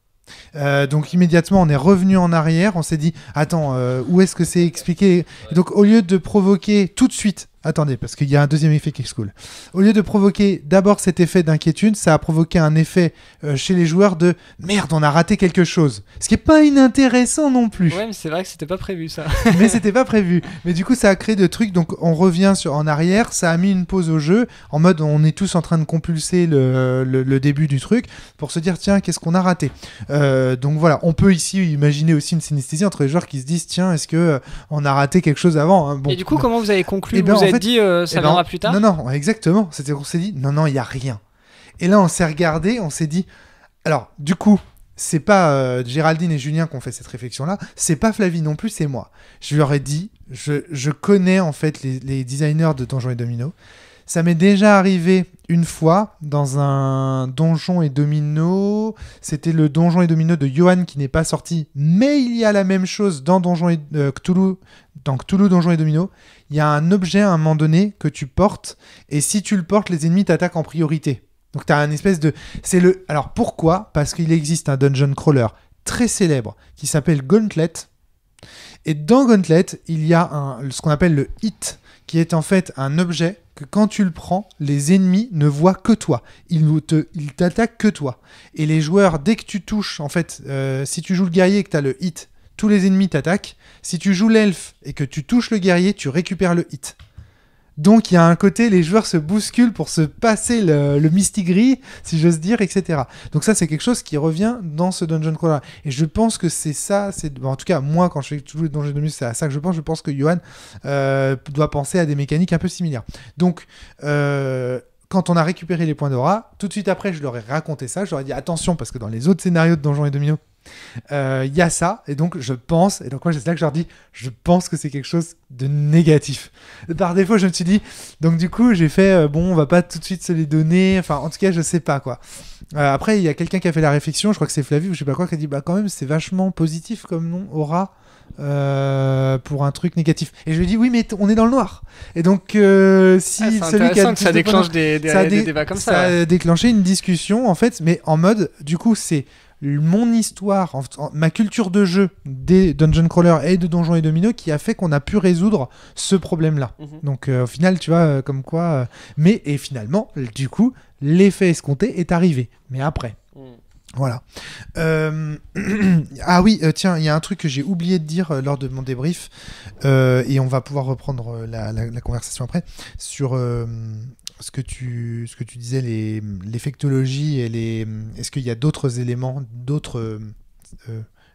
Donc immédiatement on est revenu en arrière, on s'est dit attends où est-ce que c'est expliqué, et donc au lieu de provoquer tout de suite, attendez parce qu'il y a un deuxième effet qui est cool, au lieu de provoquer d'abord cet effet d'inquiétude, ça a provoqué un effet chez les joueurs de merde on a raté quelque chose, ce qui est pas inintéressant non plus. Ouais mais c'est vrai que c'était pas prévu ça. Mais c'était pas prévu, mais du coup ça a créé de trucs, donc on revient en arrière, ça a mis une pause au jeu en mode on est tous en train de compulser le début du truc pour se dire tiens qu'est-ce qu'on a raté. Donc voilà, on peut ici imaginer aussi une synesthésie entre les joueurs qui se disent tiens est-ce que on a raté quelque chose avant, hein. Bon, et du coup comment vous avez conclu, vous avez dit ça viendra plus tard? Non exactement, c'était qu'on s'est dit non il y a rien, et là on s'est regardé, on s'est dit alors du coup c'est pas Géraldine et Julien qui ont fait cette réflexion là, c'est pas Flavie non plus, c'est moi. Je leur ai dit je connais en fait les designers de Donjons et Dominos. Ça m'est déjà arrivé une fois dans un Donjons et Dominos. C'était le Donjons et Dominos de Johan qui n'est pas sorti, mais il y a la même chose dans Cthulhu, dans Cthulhu Donjons et Dominos. Il y a un objet à un moment donné que tu portes, et si tu le portes, les ennemis t'attaquent en priorité. Donc tu as un espèce de... Alors pourquoi ? Parce qu'il existe un dungeon crawler très célèbre qui s'appelle Gauntlet. Et dans Gauntlet, il y a ce qu'on appelle le hit, qui est en fait un objet que quand tu le prends, les ennemis ne voient que toi. Ils t'attaquent que toi. Et les joueurs, dès que tu touches, en fait, si tu joues le guerrier et que tu as le hit, tous les ennemis t'attaquent. Si tu joues l'elfe et que tu touches le guerrier, tu récupères le hit. Donc il y a un côté, les joueurs se bousculent pour se passer le mistigris, si j'ose dire, etc. Donc ça c'est quelque chose qui revient dans ce Dungeon Crawler. Et je pense que c'est ça, en tout cas moi quand je fais tous les Donjons et Dominos, c'est à ça que je pense que Johan doit penser à des mécaniques un peu similaires. Donc quand on a récupéré les points d'aura, tout de suite après, je leur ai raconté ça. Je leur ai dit attention, parce que dans les autres scénarios de Donjons et Dominos, il y a ça. Et donc, je pense, et donc moi, c'est là que je leur dis, je pense que c'est quelque chose de négatif. Par défaut, je me suis dit, donc du coup, j'ai fait, bon, on va pas tout de suite se les donner. Enfin, en tout cas, je sais pas, quoi. Après, il y a quelqu'un qui a fait la réflexion, je crois que c'est Flavie ou je sais pas quoi, qui a dit, bah quand même, c'est vachement positif comme nom, aura. Pour un truc négatif. Et je lui dis oui mais on est dans le noir. Et donc si celui qui a que ça déclenche des débats comme ça. Ça a déclenché une discussion en fait, mais en mode du coup c'est mon histoire, ma culture de jeu des Dungeon Crawler et de Donjons et Dominos qui a fait qu'on a pu résoudre ce problème-là. Donc au final, tu vois, comme quoi... et finalement, du coup, l'effet escompté est arrivé. Mais après... Voilà. Ah oui, tiens, il y a un truc que j'ai oublié de dire lors de mon débrief, et on va pouvoir reprendre la conversation après, sur ce que tu disais, l'effectologie et est-ce qu'il y a d'autres éléments, d'autres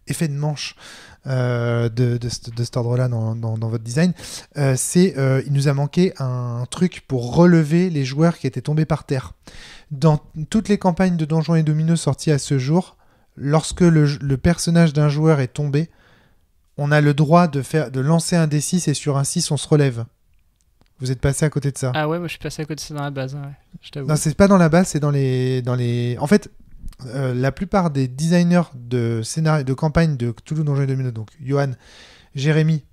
effets de manche de cet ordre-là dans votre design. Il nous a manqué un truc pour relever les joueurs qui étaient tombés par terre. Dans toutes les campagnes de Donjons et Dominos sorties à ce jour, lorsque le personnage d'un joueur est tombé, on a le droit de lancer un D6 et sur un 6 on se relève. Vous êtes passé à côté de ça. Ah ouais, moi je suis passé à côté de ça dans la base, ouais. Je t'avoue. Non, c'est pas dans la base, c'est dans les... En fait, la plupart des designers de scénario, de campagne de Cthulhu Donjons et Dominos, donc Johan, Jérémy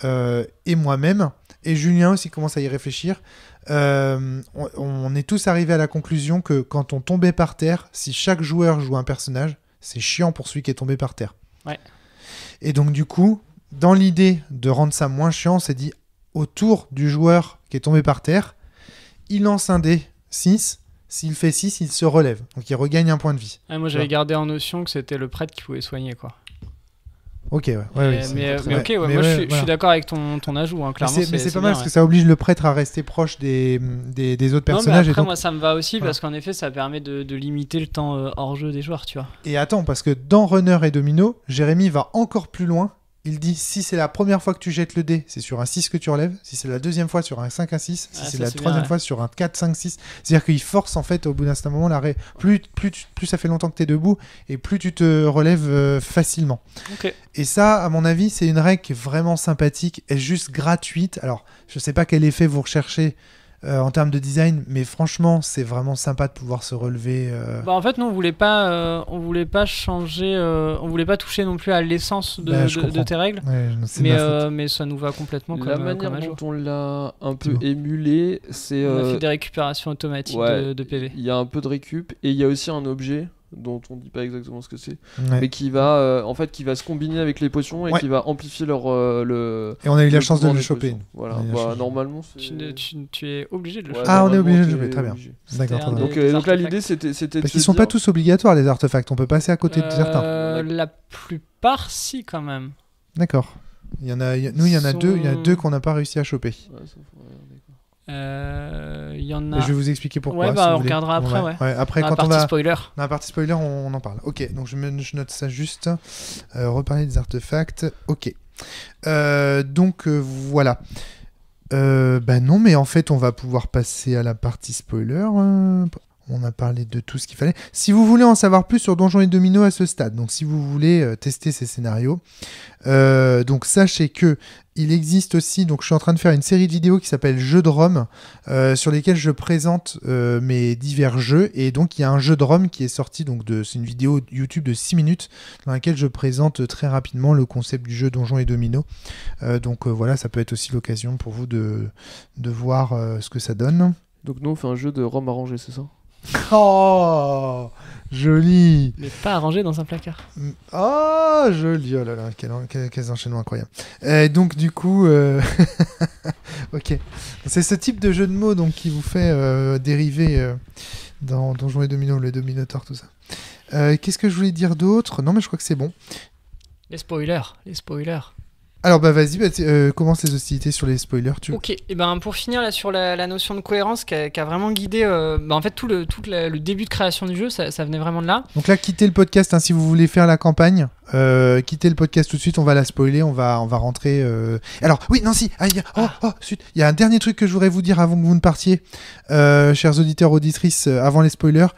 et moi-même, et Julien aussi commence à y réfléchir, on est tous arrivés à la conclusion que quand on tombait par terre, si chaque joueur joue un personnage, c'est chiant pour celui qui est tombé par terre. Ouais. Et donc du coup, dans l'idée de rendre ça moins chiant, on s'est dit, autour du joueur qui est tombé par terre, il lance un dé 6, s'il fait 6, il se relève. Donc il regagne un point de vie. Moi j'avais gardé en notion que c'était le prêtre qui pouvait soigner, quoi. Ok, ouais. Mais je suis d'accord avec ton ajout, hein, clairement. Mais c'est pas mal parce que ça oblige le prêtre à rester proche des autres personnages. Mais après, et donc... moi ça me va aussi parce qu'en effet ça permet de limiter le temps hors jeu des joueurs, tu vois. Et attends, parce que dans Runner et Domino, Jérémy va encore plus loin. Il dit si c'est la première fois que tu jettes le dé, c'est sur un 6 que tu relèves. Si c'est la deuxième fois, sur un 5 à 6. Si c'est la troisième fois, sur un 4, 5, 6. C'est-à-dire qu'il force en fait au bout d'un certain moment l'arrêt. Plus ça fait longtemps que tu es debout et plus tu te relèves facilement. Okay. Et ça, à mon avis, c'est une règle qui est vraiment sympathique et juste gratuite. Alors, je sais pas quel effet vous recherchez en termes de design, mais franchement, c'est vraiment sympa de pouvoir se relever. En fait, nous, on voulait pas changer, on voulait pas toucher non plus à l'essence de tes règles. Ouais, mais ça nous va complètement. La manière dont on l'a un peu émulé, c'est. On a fait des récupérations automatiques de PV. Il y a un peu de récup et il y a aussi un objet dont on dit pas exactement ce que c'est, mais qui va qui va se combiner avec les potions et qui va amplifier leur et on a eu la chance de le choper. Voilà, normalement tu es obligé de le choper. Ah, on est obligé de le choper, très bien. D'accord. Donc là l'idée c'était parce qu'ils sont pas tous obligatoires les artefacts, on peut passer à côté de certains. La plupart si quand même. D'accord. Il y en a deux qu'on n'a pas réussi à choper. Il y en a. Je vais vous expliquer pourquoi. Ouais, on regardera après. Ouais. Après, quand on va. Spoiler. Dans la partie spoiler, on en parle. Ok, donc je note ça juste. Reparler des artefacts. Ok. Donc voilà. Non, mais en fait, on va pouvoir passer à la partie spoiler. On a parlé de tout ce qu'il fallait. Si vous voulez en savoir plus sur Donjons et Dominos à ce stade, donc si vous voulez tester ces scénarios, donc sachez que il existe aussi, donc je suis en train de faire une série de vidéos qui s'appelle Jeux de Rome, sur lesquelles je présente mes divers jeux, et donc il y a un jeu de Rome qui est sorti, donc c'est une vidéo YouTube de 6 minutes, dans laquelle je présente très rapidement le concept du jeu Donjons et Dominos. Donc voilà, ça peut être aussi l'occasion pour vous de voir ce que ça donne. Donc nous on fait un jeu de Rome arrangé, c'est ça ? Oh, joli. Mais pas arrangé dans un placard. Oh, joli. Oh là là, quel enchaînement incroyable. Donc du coup, ok. C'est ce type de jeu de mots donc qui vous fait dériver dans Donjons et Dominos, le Dominotaur, tout ça. Qu'est-ce que je voulais dire d'autre ? Non, mais je crois que c'est bon. Les spoilers. Alors vas-y, commence les hostilités sur les spoilers. Ok, et pour finir là sur la notion de cohérence qui a vraiment guidé en fait tout le début de création du jeu, ça venait vraiment de là. Donc là, quittez le podcast si vous voulez faire la campagne. Quittez le podcast tout de suite, on va la spoiler, on va rentrer. Alors oui, non si, il y a un dernier truc que je voudrais vous dire avant que vous ne partiez, chers auditeurs, auditrices, avant les spoilers.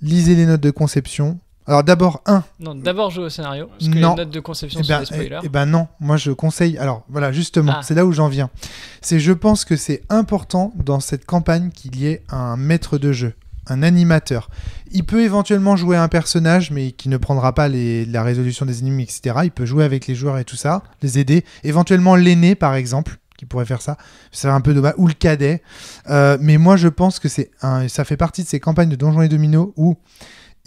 Lisez les notes de conception. Alors d'abord jouer au scénario, parce que les notes de conception sont des spoilers. Non, moi je conseille, alors voilà justement, c'est là où j'en viens. Je pense que c'est important dans cette campagne qu'il y ait un maître de jeu, un animateur. Il peut éventuellement jouer un personnage, mais qui ne prendra pas la résolution des énigmes, etc. Il peut jouer avec les joueurs et tout ça, les aider. Éventuellement l'aîné par exemple, qui pourrait faire ça, c'est un peu dommage, ou le cadet. Mais moi je pense que ça fait partie de ces campagnes de Donjons et Dominos où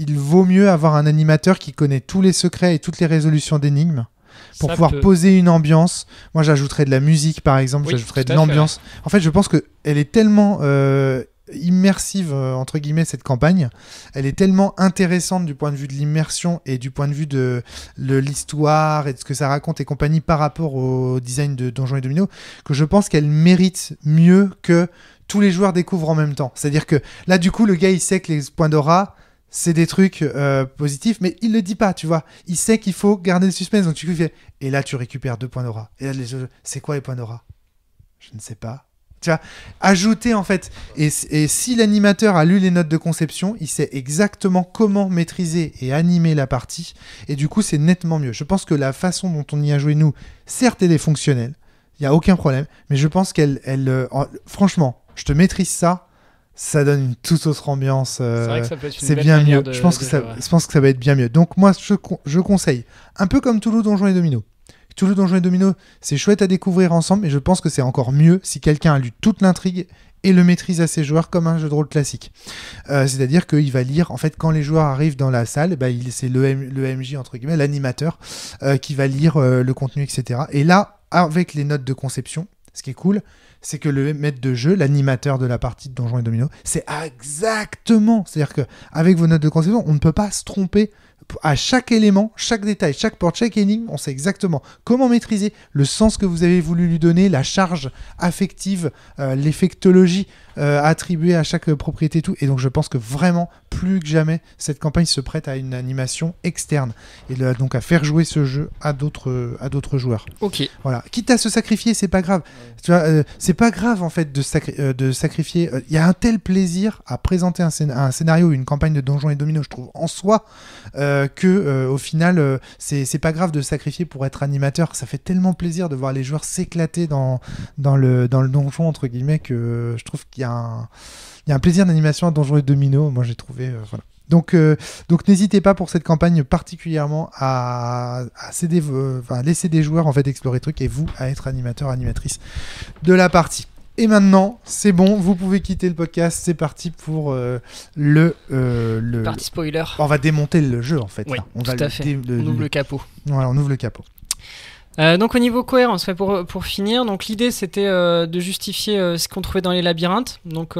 il vaut mieux avoir un animateur qui connaît tous les secrets et toutes les résolutions d'énigmes pour pouvoir poser une ambiance. Moi, j'ajouterais de la musique, par exemple, j'ajouterais de l'ambiance. Ouais. En fait, je pense qu'elle est tellement immersive, entre guillemets, cette campagne. Elle est tellement intéressante du point de vue de l'immersion et du point de vue de l'histoire et de ce que ça raconte et compagnie par rapport au design de Donjons et Dominos que je pense qu'elle mérite mieux que tous les joueurs découvrent en même temps. C'est-à-dire que là, du coup, le gars, il sait que les points d'aura, c'est des trucs positifs, mais il le dit pas, tu vois. Il sait qu'il faut garder le suspense, donc tu fais, et là tu récupères 2 points d'aura. Et là, c'est quoi les points d'aura ? Je ne sais pas. Tu vois, ajouter en fait. Et si l'animateur a lu les notes de conception, il sait exactement comment maîtriser et animer la partie, et du coup c'est nettement mieux. Je pense que la façon dont on y a joué nous, certes elle est fonctionnelle, il y a aucun problème, mais je pense franchement, je te maîtrise ça donne une toute autre ambiance. C'est vrai que ça peut être une belle bien mieux. Je pense que ça va être bien mieux. Donc moi, je conseille, un peu comme Toulouse Donjons et Dominos. Toulouse Donjons et Dominos, c'est chouette à découvrir ensemble, mais je pense que c'est encore mieux si quelqu'un a lu toute l'intrigue et le maîtrise à ses joueurs comme un jeu de rôle classique. C'est-à-dire qu'il va lire, en fait, quand les joueurs arrivent dans la salle, c'est le MJ, entre guillemets, l'animateur, qui va lire le contenu, etc. Et là, avec les notes de conception, ce qui est cool, c'est que le maître de jeu, l'animateur de la partie de Donjons et Dominos, c'est exactement, c'est-à-dire qu'avec vos notes de conception, on ne peut pas se tromper à chaque élément, chaque détail, chaque porte, chaque énigme, on sait exactement comment maîtriser le sens que vous avez voulu lui donner, la charge affective, l'effectologie attribuée à chaque propriété, tout. Et donc je pense que vraiment, plus que jamais, cette campagne se prête à une animation externe et donc à faire jouer ce jeu à d'autres joueurs. Ok. Voilà. Quitte à se sacrifier, c'est pas grave. Tu vois, c'est pas grave en fait de sacrifier. Il y a un tel plaisir à présenter un scénario ou une campagne de Donjons et Dominos, je trouve, en soi, que au final, c'est pas grave de sacrifier pour être animateur. Ça fait tellement plaisir de voir les joueurs s'éclater dans le donjon, entre guillemets, que je trouve qu'il y a un plaisir d'animation à Donjons et Dominos. Moi, j'ai trouvé... voilà. Donc n'hésitez pas pour cette campagne particulièrement à laisser des joueurs en fait explorer le truc et vous à être animateur, animatrice de la partie. Et maintenant, c'est bon, vous pouvez quitter le podcast. C'est parti pour le partie spoiler. On va démonter le jeu en fait. Oui, là. On ouvre le capot. Voilà, on ouvre le capot. Donc au niveau cohérence, pour finir, donc l'idée c'était de justifier ce qu'on trouvait dans les labyrinthes. Donc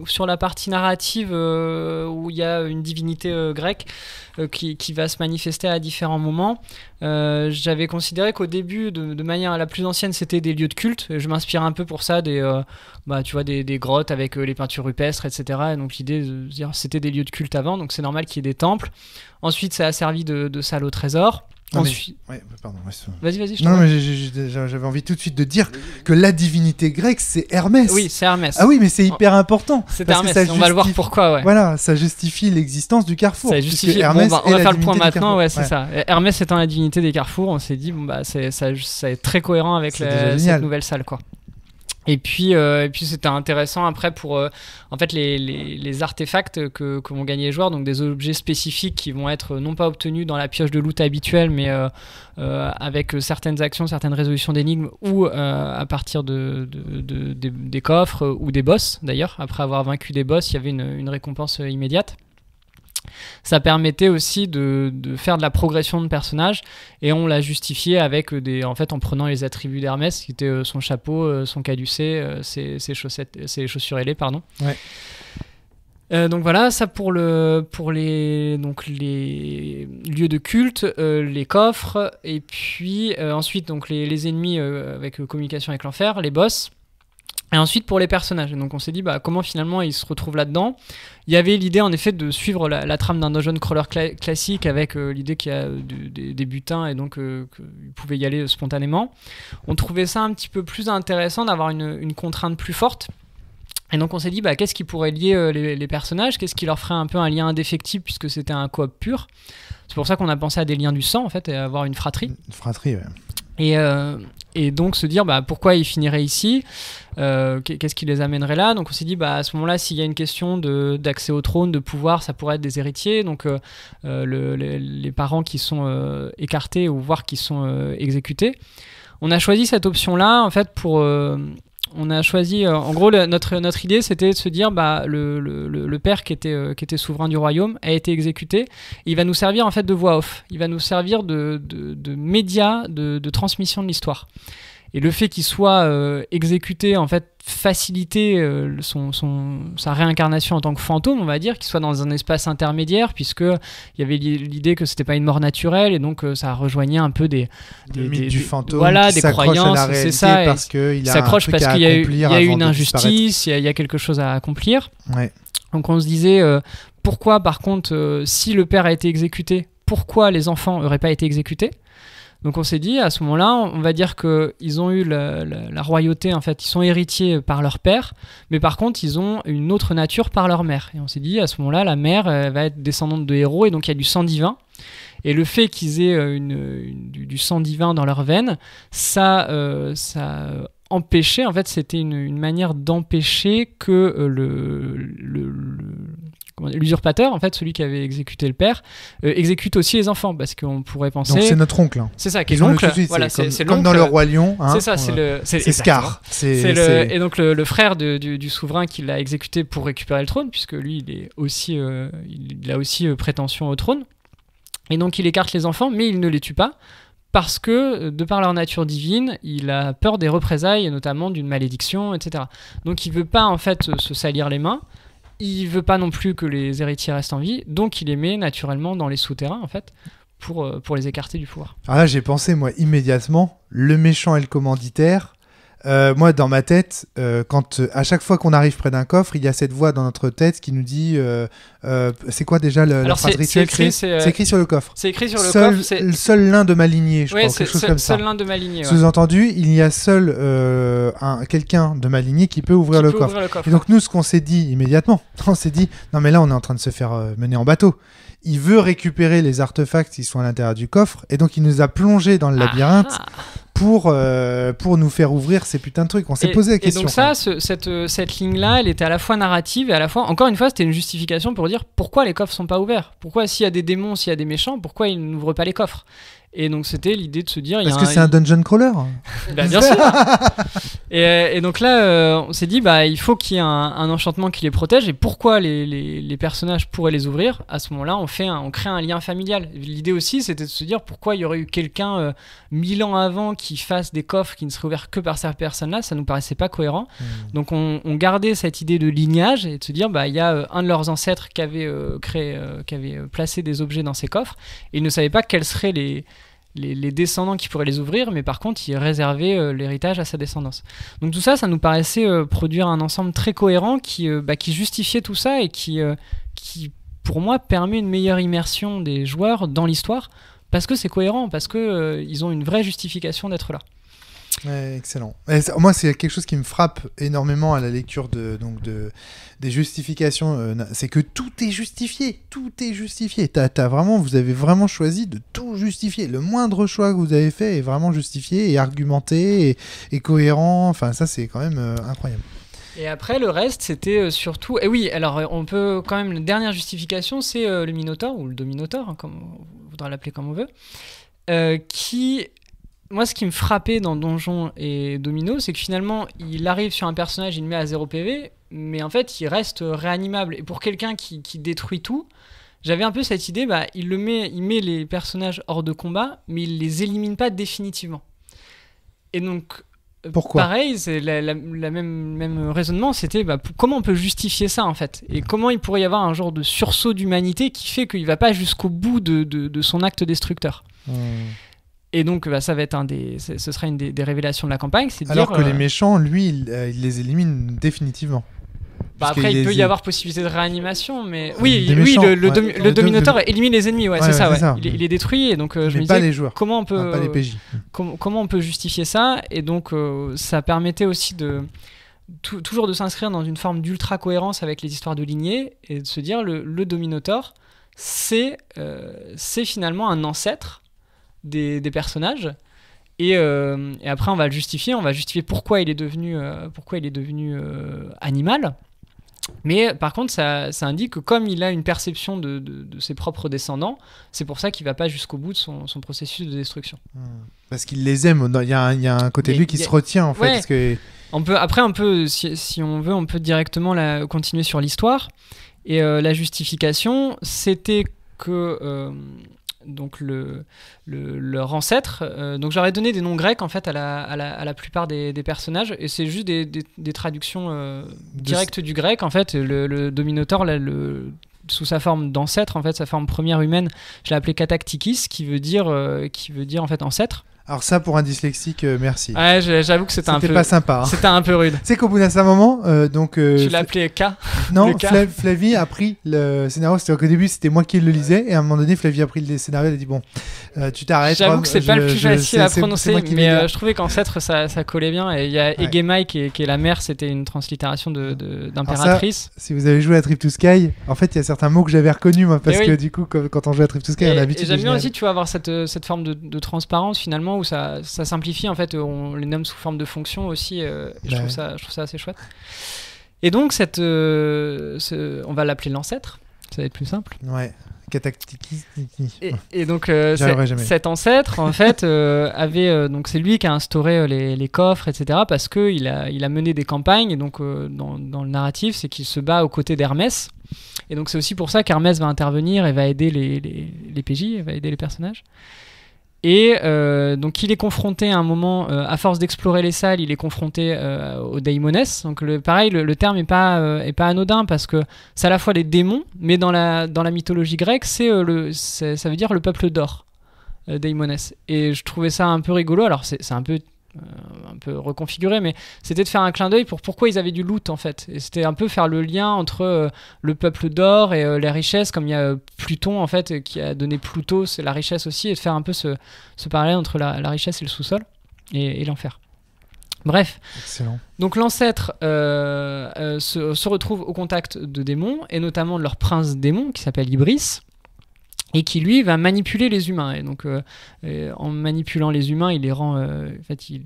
sur la partie narrative où il y a une divinité grecque qui va se manifester à différents moments, j'avais considéré qu'au début, de manière la plus ancienne, c'était des lieux de culte. Je m'inspire un peu pour ça des grottes avec les peintures rupestres, etc. Et donc l'idée de dire c'était des lieux de culte avant, donc c'est normal qu'il y ait des temples. Ensuite, ça a servi de salle au trésor. Ensuite... pardon. Vas-y. Non, mais j'avais envie tout de suite de dire que la divinité grecque, c'est Hermès. Oui, c'est Hermès. Ah oui, mais c'est hyper important. C'est Hermès, on va le voir pourquoi. Ouais. Voilà, ça justifie l'existence du carrefour. Ça justifie. Hermès on va faire le point maintenant, ouais, c'est ça. Hermès étant la divinité des carrefours, on s'est dit, ça est très cohérent avec cette nouvelle salle, quoi. Et puis c'était intéressant après pour en fait les artefacts que vont gagner les joueurs, donc des objets spécifiques qui vont être non pas obtenus dans la pioche de loot habituelle, mais avec certaines actions, certaines résolutions d'énigmes ou à partir des coffres ou des boss. D'ailleurs, après avoir vaincu des boss, il y avait une récompense immédiate. Ça permettait aussi de faire de la progression de personnages et on l'a justifié avec en prenant les attributs d'Hermès qui étaient son chapeau, son caducée, ses chaussettes, ses chaussures ailées, pardon. Ouais. Donc voilà, ça pour les lieux de culte, les coffres, et puis ensuite donc les ennemis avec communication avec l'enfer, les boss. Et ensuite pour les personnages. Et donc on s'est dit comment finalement ils se retrouvent là-dedans. Il y avait l'idée en effet de suivre la trame d'un dungeon crawler classique avec l'idée qu'il y a des butins et donc qu'ils pouvaient y aller spontanément. On trouvait ça un petit peu plus intéressant d'avoir une contrainte plus forte. Et donc on s'est dit qu'est-ce qui pourrait lier les personnages, qu'est-ce qui leur ferait un peu un lien indéfectible puisque c'était un coop pur. C'est pour ça qu'on a pensé à des liens du sang en fait et à avoir une fratrie. Une fratrie, ouais. Et donc se dire pourquoi ils finiraient ici, qu'est-ce qui les amènerait là. Donc on s'est dit à ce moment-là, s'il y a une question d'accès au trône, de pouvoir, ça pourrait être des héritiers, donc les parents qui sont écartés ou voire qui sont exécutés. On a choisi cette option-là en fait pour on a choisi, en gros, notre idée, c'était de se dire, le père qui était souverain du royaume a été exécuté. Il va nous servir en fait de voix off. Il va nous servir de média, de transmission de l'histoire. Et le fait qu'il soit exécuté, en fait, faciliter sa réincarnation en tant que fantôme, on va dire, qu'il soit dans un espace intermédiaire, puisqu'il y avait l'idée que c'était pas une mort naturelle, et donc ça rejoignait un peu des mythe du fantôme, voilà, des croyances, c'est ça, parce qu'il s'accroche parce qu'il y a eu une injustice, il y a quelque chose à accomplir. Ouais. Donc on se disait, pourquoi par contre, si le père a été exécuté, pourquoi les enfants n'auraient pas été exécutés ? Donc on s'est dit, à ce moment-là, on va dire qu'ils ont eu la royauté, en fait, ils sont héritiers par leur père, mais par contre, ils ont une autre nature par leur mère. Et on s'est dit, à ce moment-là, la mère va être descendante de héros, et donc il y a du sang divin. Et le fait qu'ils aient du sang divin dans leurs veines, ça empêchait, en fait, c'était une manière d'empêcher que l'usurpateur, en fait, celui qui avait exécuté le père, exécute aussi les enfants, parce qu'on pourrait penser... Donc c'est notre oncle. Hein. C'est ça, qui est l'oncle. Voilà, c'est comme dans le Roi Lion. Hein, c'est ça, c'est Scar. Et donc le frère du souverain qui l'a exécuté pour récupérer le trône, puisque lui, il a aussi prétention au trône. Et donc il écarte les enfants, mais il ne les tue pas, parce que, de par leur nature divine, il a peur des représailles, et notamment d'une malédiction, etc. Donc il veut pas, en fait, se salir les mains. Il veut pas non plus que les héritiers restent en vie, donc il les met naturellement dans les souterrains, en fait, pour les écarter du pouvoir. Alors là, j'ai pensé, moi, immédiatement, le méchant et le commanditaire. Moi, dans ma tête, à chaque fois qu'on arrive près d'un coffre, il y a cette voix dans notre tête qui nous dit c'est quoi déjà la phrase rituelle ? C'est écrit sur le coffre. C'est écrit sur le coffre. Seul l'un de ma lignée, je crois, quelque chose comme ça. Seul l'un de ma lignée. Ouais. Sous-entendu, il y a seul quelqu'un de ma lignée qui peut ouvrir le coffre. Et donc nous, ce qu'on s'est dit immédiatement, on s'est dit non mais là, on est en train de se faire mener en bateau. Il veut récupérer les artefacts qui sont à l'intérieur du coffre, et donc il nous a plongé dans le labyrinthe. Pour nous faire ouvrir ces putains de trucs. On s'est posé la question. Et donc cette ligne-là, elle était à la fois narrative et à la fois, encore une fois, c'était une justification pour dire pourquoi les coffres sont pas ouverts. Pourquoi, s'il y a des démons, s'il y a des méchants, pourquoi ils n'ouvrent pas les coffres ? Et donc c'était l'idée de se dire... Parce que c'est un dungeon crawler. Bien sûr. Et donc là, on s'est dit, il faut qu'il y ait un enchantement qui les protège. Et pourquoi les personnages pourraient les ouvrir ? À ce moment-là, on crée un lien familial. L'idée aussi, c'était de se dire pourquoi il y aurait eu quelqu'un 1000 ans avant qui fasse des coffres qui ne seraient ouverts que par cette personne-là. Ça nous paraissait pas cohérent. Donc on gardait cette idée de lignage et de se dire, il y a un de leurs ancêtres qui avait placé des objets dans ces coffres. Et ils ne savaient pas quels seraient les descendants qui pourraient les ouvrir, mais par contre, il réservait l'héritage à sa descendance. Donc tout ça, ça nous paraissait produire un ensemble très cohérent qui justifiait tout ça et qui, pour moi, permet une meilleure immersion des joueurs dans l'histoire, parce que c'est cohérent, parce qu'ils ont une vraie justification d'être là. Ouais, excellent. Moi, c'est quelque chose qui me frappe énormément à la lecture des justifications. C'est que tout est justifié. Tout est justifié. Vous avez vraiment choisi de tout justifier. Le moindre choix que vous avez fait est vraiment justifié et argumenté et cohérent. Enfin, ça, c'est quand même incroyable. Et après, le reste, c'était surtout... Et oui, alors, on peut quand même... La dernière justification, c'est le Minotaure, ou le Dominotaure, hein, comme on voudra l'appeler comme on veut, qui... Moi, ce qui me frappait dans Donjons et Domino, c'est que finalement, il arrive sur un personnage, il le met à 0 PV, mais en fait, il reste réanimable. Et pour quelqu'un qui détruit tout, j'avais un peu cette idée, il met les personnages hors de combat, mais il les élimine pas définitivement. Et donc, Pourquoi ? Pareil, c'est la même raisonnement, c'était comment on peut justifier ça en fait, et comment il pourrait y avoir un genre de sursaut d'humanité qui fait qu'il va pas jusqu'au bout de son acte destructeur. Et donc ça va être ce sera une des révélations de la campagne, c'est de alors dire, que les méchants, lui, il les élimine définitivement. Après, il peut y avoir possibilité de réanimation, mais oui, méchants, le Dominator élimine les ennemis, c'est ça. ça. Il est détruit, et donc je me pas disais les joueurs. comment on peut, pas les PJ. comment on peut justifier ça, et donc ça permettait aussi toujours de s'inscrire dans une forme d'ultra cohérence avec les histoires de lignée, et de se dire le Dominator, c'est finalement un ancêtre des personnages. Et après on va le justifier, pourquoi il est devenu animal. Mais par contre ça indique que comme il a une perception de ses propres descendants, c'est pour ça qu'il va pas jusqu'au bout de son processus de destruction. Parce qu'il les aime, il y a un côté de lui qui se retient en fait. Parce que... on peut si on veut, on peut directement continuer sur l'histoire. Et la justification, c'était que donc leur ancêtre, donc j'aurais donné des noms grecs en fait à la plupart des personnages, et c'est juste des traductions directes du grec en fait. Le Dominator sous sa forme d'ancêtre, en fait sa forme première humaine, je l'ai appelé Kataktikis, qui veut dire en fait ancêtre. Alors ça, pour un dyslexique, merci. Ouais, j'avoue que c'était un peu pas sympa. Hein. C'était un peu rude. Tu sais qu'au bout d'un certain moment, tu l'as appelé K. Non, Flavie a pris le scénario. C'est-à-dire qu'au début, c'était moi qui le lisais, et à un moment donné, Flavie a pris le scénario. Elle a dit bon, tu t'arrêtes. J'avoue que c'est pas le plus facile à prononcer, mais je trouvais qu'ancêtre ça collait bien. Et il y a Egemai qui est la mère, c'était une translittération d'impératrice. Si vous avez joué à Trip to Sky, en fait, il y a certains mots que j'avais reconnus moi, parce que du coup, quand on joue à Trip to Sky, on a l'habitude. Et j'aime bien aussi, tu vas avoir cette forme de transparence finalement, où ça simplifie en fait, on les nomme sous forme de fonction aussi, et je trouve ça assez chouette. Et donc on va l'appeler l'ancêtre, ça va être plus simple. Ouais. Et donc cet ancêtre en fait avait donc c'est lui qui a instauré les coffres, etc., parce que il a mené des campagnes, et donc dans le narratif, c'est qu'il se bat aux côtés d'Hermès, et donc c'est aussi pour ça qu'Hermès va intervenir et va aider les PJ, va aider les personnages. Et donc il est confronté à un moment, à force d'explorer les salles, il est confronté aux daimones. Donc pareil, le terme est pas anodin, parce que c'est à la fois les démons, mais dans la mythologie grecque, ça veut dire le peuple d'or, daimones. Et je trouvais ça un peu rigolo. Alors c'est un peu reconfiguré, mais c'était de faire un clin d'œil pour pourquoi ils avaient du loot en fait, et c'était un peu faire le lien entre le peuple d'or et les richesses, comme il y a Pluton en fait qui a donné Pluto, c'est la richesse aussi, et de faire un peu ce parallèle entre la richesse et le sous-sol et l'enfer. Bref. Excellent. Donc l'ancêtre se retrouve au contact de démons, et notamment de leur prince démon qui s'appelle Ibris, et qui lui va manipuler les humains. Et donc en manipulant les humains, il les rend en fait il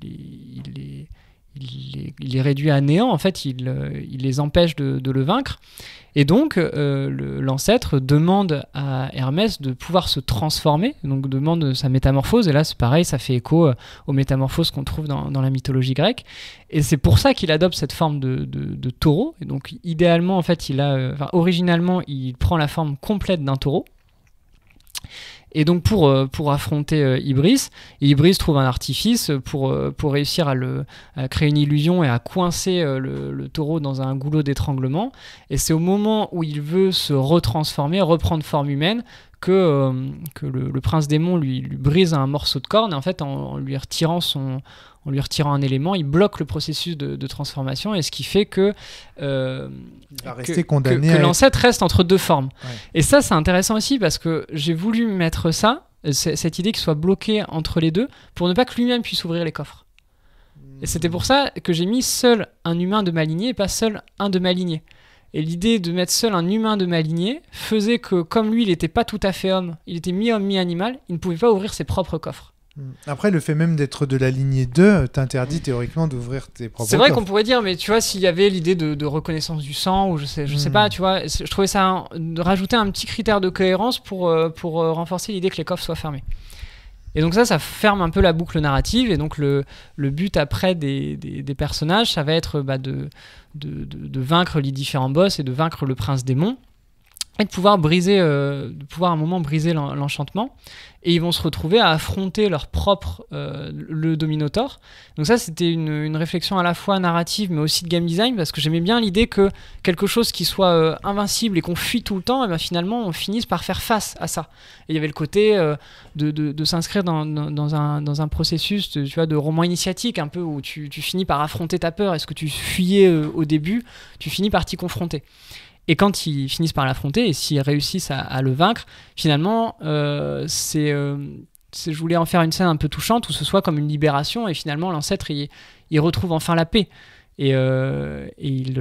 les réduit à néant, en fait il les empêche de le vaincre. Et donc l'ancêtre demande à Hermès de pouvoir se transformer, donc demande sa métamorphose, et là c'est pareil, ça fait écho aux métamorphoses qu'on trouve dans la mythologie grecque, et c'est pour ça qu'il adopte cette forme de taureau. Et donc idéalement en fait originalement il prend la forme complète d'un taureau. Et donc pour affronter Ibris trouve un artifice pour réussir à créer une illusion et à coincer le taureau dans un goulot d'étranglement. Et c'est au moment où il veut se retransformer, reprendre forme humaine, que le prince démon lui brise un morceau de corne, et en fait en lui retirant un élément, il bloque le processus de transformation, et ce qui fait que l'ancêtre reste entre deux formes. Ouais. Et ça c'est intéressant aussi, parce que j'ai voulu mettre cette idée qu'il soit bloqué entre les deux, pour ne pas que lui-même puisse ouvrir les coffres. Et c'était pour ça que j'ai mis seul un humain de ma lignée et pas seul un de ma lignée. Et l'idée de mettre seul un humain de ma lignée faisait que, comme lui il n'était pas tout à fait homme, il était mi-homme mi-animal, il ne pouvait pas ouvrir ses propres coffres. Après, le fait même d'être de la lignée 2 t'interdit théoriquement d'ouvrir tes propres coffres. C'est vrai qu'on pourrait dire, mais tu vois, s'il y avait l'idée de reconnaissance du sang, ou je sais pas, tu vois, je trouvais ça de rajouter un petit critère de cohérence pour renforcer l'idée que les coffres soient fermés. Et donc ça ferme un peu la boucle narrative, et donc le but après des personnages, ça va être de vaincre les différents boss et de vaincre le prince démon. et de pouvoir à un moment briser l'enchantement, et ils vont se retrouver à affronter leur propre le Dominotaur. Donc ça, c'était une réflexion à la fois narrative mais aussi de game design, parce que j'aimais bien l'idée que quelque chose qui soit invincible et qu'on fuit tout le temps, et ben finalement on finisse par faire face à ça. Et il y avait le côté de s'inscrire dans un processus de roman initiatique un peu, où tu finis par affronter ta peur, et ce que tu fuyais au début, tu finis par t'y confronter. Et quand ils finissent par l'affronter, et s'ils réussissent à le vaincre, finalement, je voulais en faire une scène un peu touchante, où ce soit comme une libération, et finalement l'ancêtre il retrouve enfin la paix. Et il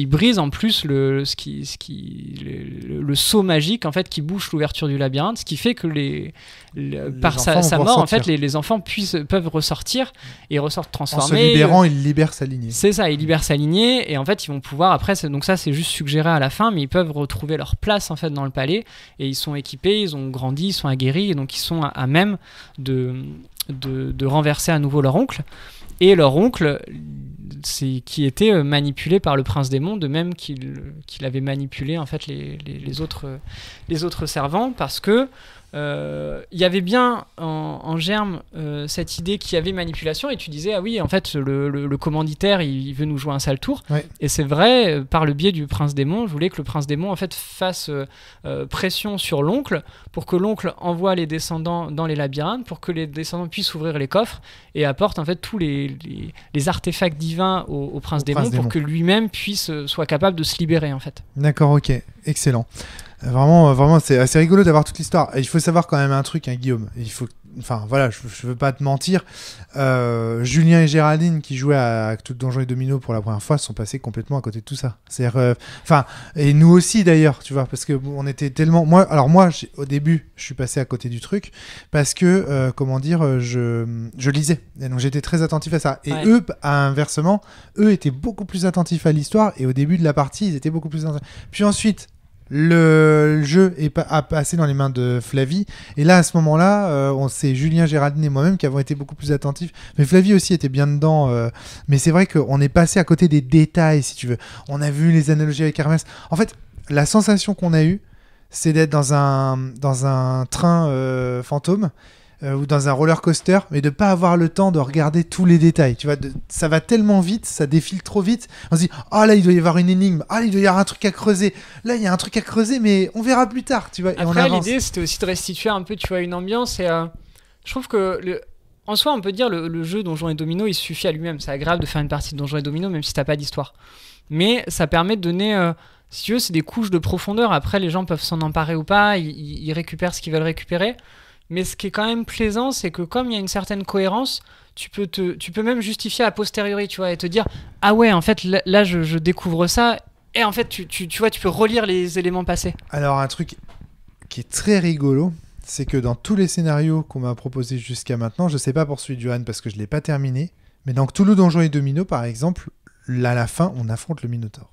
brise en plus le sceau magique en fait qui bouche l'ouverture du labyrinthe, ce qui fait que par sa mort en fait les enfants peuvent ressortir et ressortent transformés. En se libérant, il libère sa lignée. C'est ça, il libère sa lignée, et en fait ils vont pouvoir après, donc ça c'est juste suggéré à la fin, mais ils peuvent retrouver leur place en fait dans le palais, et ils sont équipés, ils ont grandi, ils sont aguerris, et donc ils sont à même de renverser à nouveau leur oncle. Et leur oncle, qui était manipulé par le prince démon, de même qu'il avait manipulé en fait les autres servants, parce que il y avait bien en germe cette idée qu'il y avait manipulation, et tu disais ah oui en fait le commanditaire il veut nous jouer un sale tour, ouais. Et c'est vrai, par le biais du prince démon, je voulais que le prince démon en fait fasse pression sur l'oncle pour que l'oncle envoie les descendants dans les labyrinthes, pour que les descendants puissent ouvrir les coffres et apportent en fait tous les artefacts divins au prince démon pour que lui-même soit capable de se libérer en fait. D'accord, ok, excellent. Vraiment, c'est assez rigolo d'avoir toute l'histoire. Et il faut savoir quand même un truc, hein, Guillaume. Enfin, voilà, je veux pas te mentir. Julien et Géraldine, qui jouaient à Cthulhu Donjons et Domino pour la première fois, sont passés complètement à côté de tout ça. C'est-à-dire, et nous aussi d'ailleurs, tu vois, parce que on était tellement. Moi, au début, je suis passé à côté du truc parce que, je lisais. Et donc j'étais très attentif à ça. Et ouais. Eux, inversement, étaient beaucoup plus attentifs à l'histoire. Et au début de la partie, ils étaient beaucoup plus attentifs. Puis ensuite. Le jeu a passé dans les mains de Flavie, et là à ce moment-là c'est Julien, Géraldine et moi-même qui avons été beaucoup plus attentifs, mais Flavie aussi était bien dedans, mais c'est vrai qu'on est passé à côté des détails, si tu veux. On a vu les analogies avec Hermès. En fait, la sensation qu'on a eue, c'est d'être dans un train fantôme ou dans un roller coaster, mais de pas avoir le temps de regarder tous les détails. Tu vois, ça va tellement vite, ça défile trop vite. On se dit, là il doit y avoir une énigme, il doit y avoir un truc à creuser. Là il y a un truc à creuser, mais on verra plus tard. Tu vois. Et après l'idée c'était aussi de restituer un peu, tu vois, une ambiance. Et je trouve que en soi on peut dire le jeu Donjons et Domino il suffit à lui-même. C'est agréable de faire une partie de Donjons et Domino même si t'as pas d'histoire. Mais ça permet de donner si tu veux, c'est des couches de profondeur. Après les gens peuvent s'en emparer ou pas, ils récupèrent ce qu'ils veulent récupérer. Mais ce qui est quand même plaisant, c'est que comme il y a une certaine cohérence, tu peux même justifier a posteriori, tu vois, et te dire ah ouais, en fait là je découvre ça, et en fait tu vois, tu peux relire les éléments passés. Alors un truc qui est très rigolo, c'est que dans tous les scénarios qu'on m'a proposés jusqu'à maintenant, je sais pas pour celui du Han parce que je l'ai pas terminé, mais dans Cthulhu Donjons et Domino par exemple, là à la fin on affronte le Minotaure.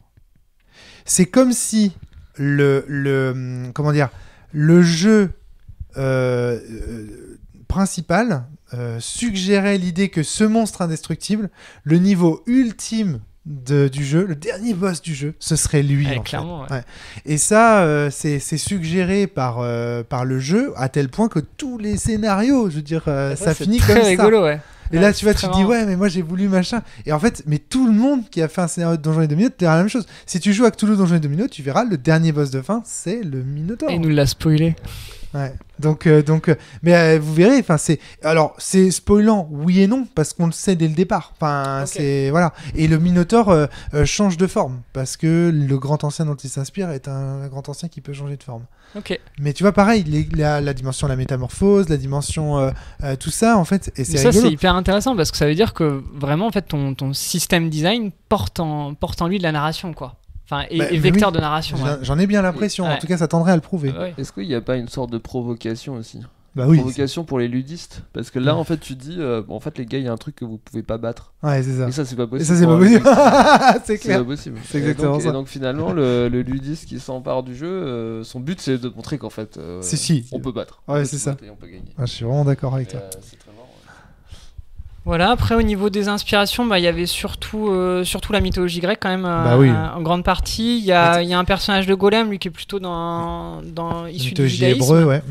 C'est comme si le jeu principal suggérait l'idée que ce monstre indestructible, le niveau ultime du jeu, le dernier boss du jeu, ce serait lui. Clairement, ouais. Ouais. Et ça, c'est suggéré par le jeu à tel point que tous les scénarios, je veux dire, ça finit comme ça. C'est rigolo, ouais. Et là, tu vois, tu te dis, ouais, mais moi j'ai voulu machin. Et en fait, mais tout le monde qui a fait un scénario de Donjons et Domino, tu verras la même chose. Si tu joues à Cthulhu Donjons et Domino, tu verras le dernier boss de fin, c'est le Minotaure. Et il nous l'a spoilé. Ouais. Donc, vous verrez. C'est spoilant, oui et non, parce qu'on le sait dès le départ. Okay. C'est voilà. Et le Minotaure change de forme parce que le grand ancien dont il s'inspire est un grand ancien qui peut changer de forme. Ok. Mais tu vois, pareil, la dimension de la métamorphose, la dimension tout ça, en fait, et c'est ça, rigolo. C'est hyper intéressant parce que ça veut dire que vraiment, en fait, ton système design porte en lui de la narration, quoi. Enfin, et vecteur de narration. J'en ai bien l'impression. En tout cas, ça tendrait à le prouver. Ouais. Est-ce qu'il n'y a pas une sorte de provocation aussi? Bah oui. Provocation pour les ludistes. Parce que là, en fait, tu dis, en fait, les gars, il y a un truc que vous pouvez pas battre. Ouais, c'est ça. Et ça, c'est pas possible. Et ça, c'est pas possible. C'est clair. C'est pas possible. C'est exactement ça. Et donc, finalement, le ludiste qui s'empare du jeu, son but, c'est de montrer qu'en fait, si. on peut battre. Ouais, c'est ça. Et on peut gagner. Je suis vraiment d'accord avec toi. C'est très marrant. Voilà, après au niveau des inspirations, il y avait surtout la mythologie grecque quand même en grande partie. Il y a un personnage de Golem, lui qui est plutôt issu du judaïsme. Hébreu, ouais.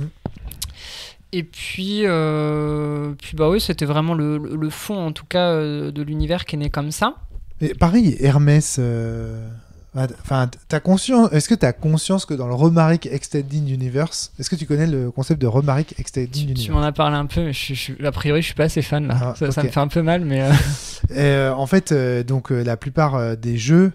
Et puis oui, c'était vraiment le fond en tout cas de l'univers qui est né comme ça. Et pareil, Hermès... t'as conscience, est-ce que tu as conscience que dans le Romaric Extended Universe, est-ce que tu connais le concept de Romaric Extended Universe? Tu m'en as parlé un peu, mais a priori je suis pas assez fan là. Ça me fait un peu mal, mais. En fait, la plupart des jeux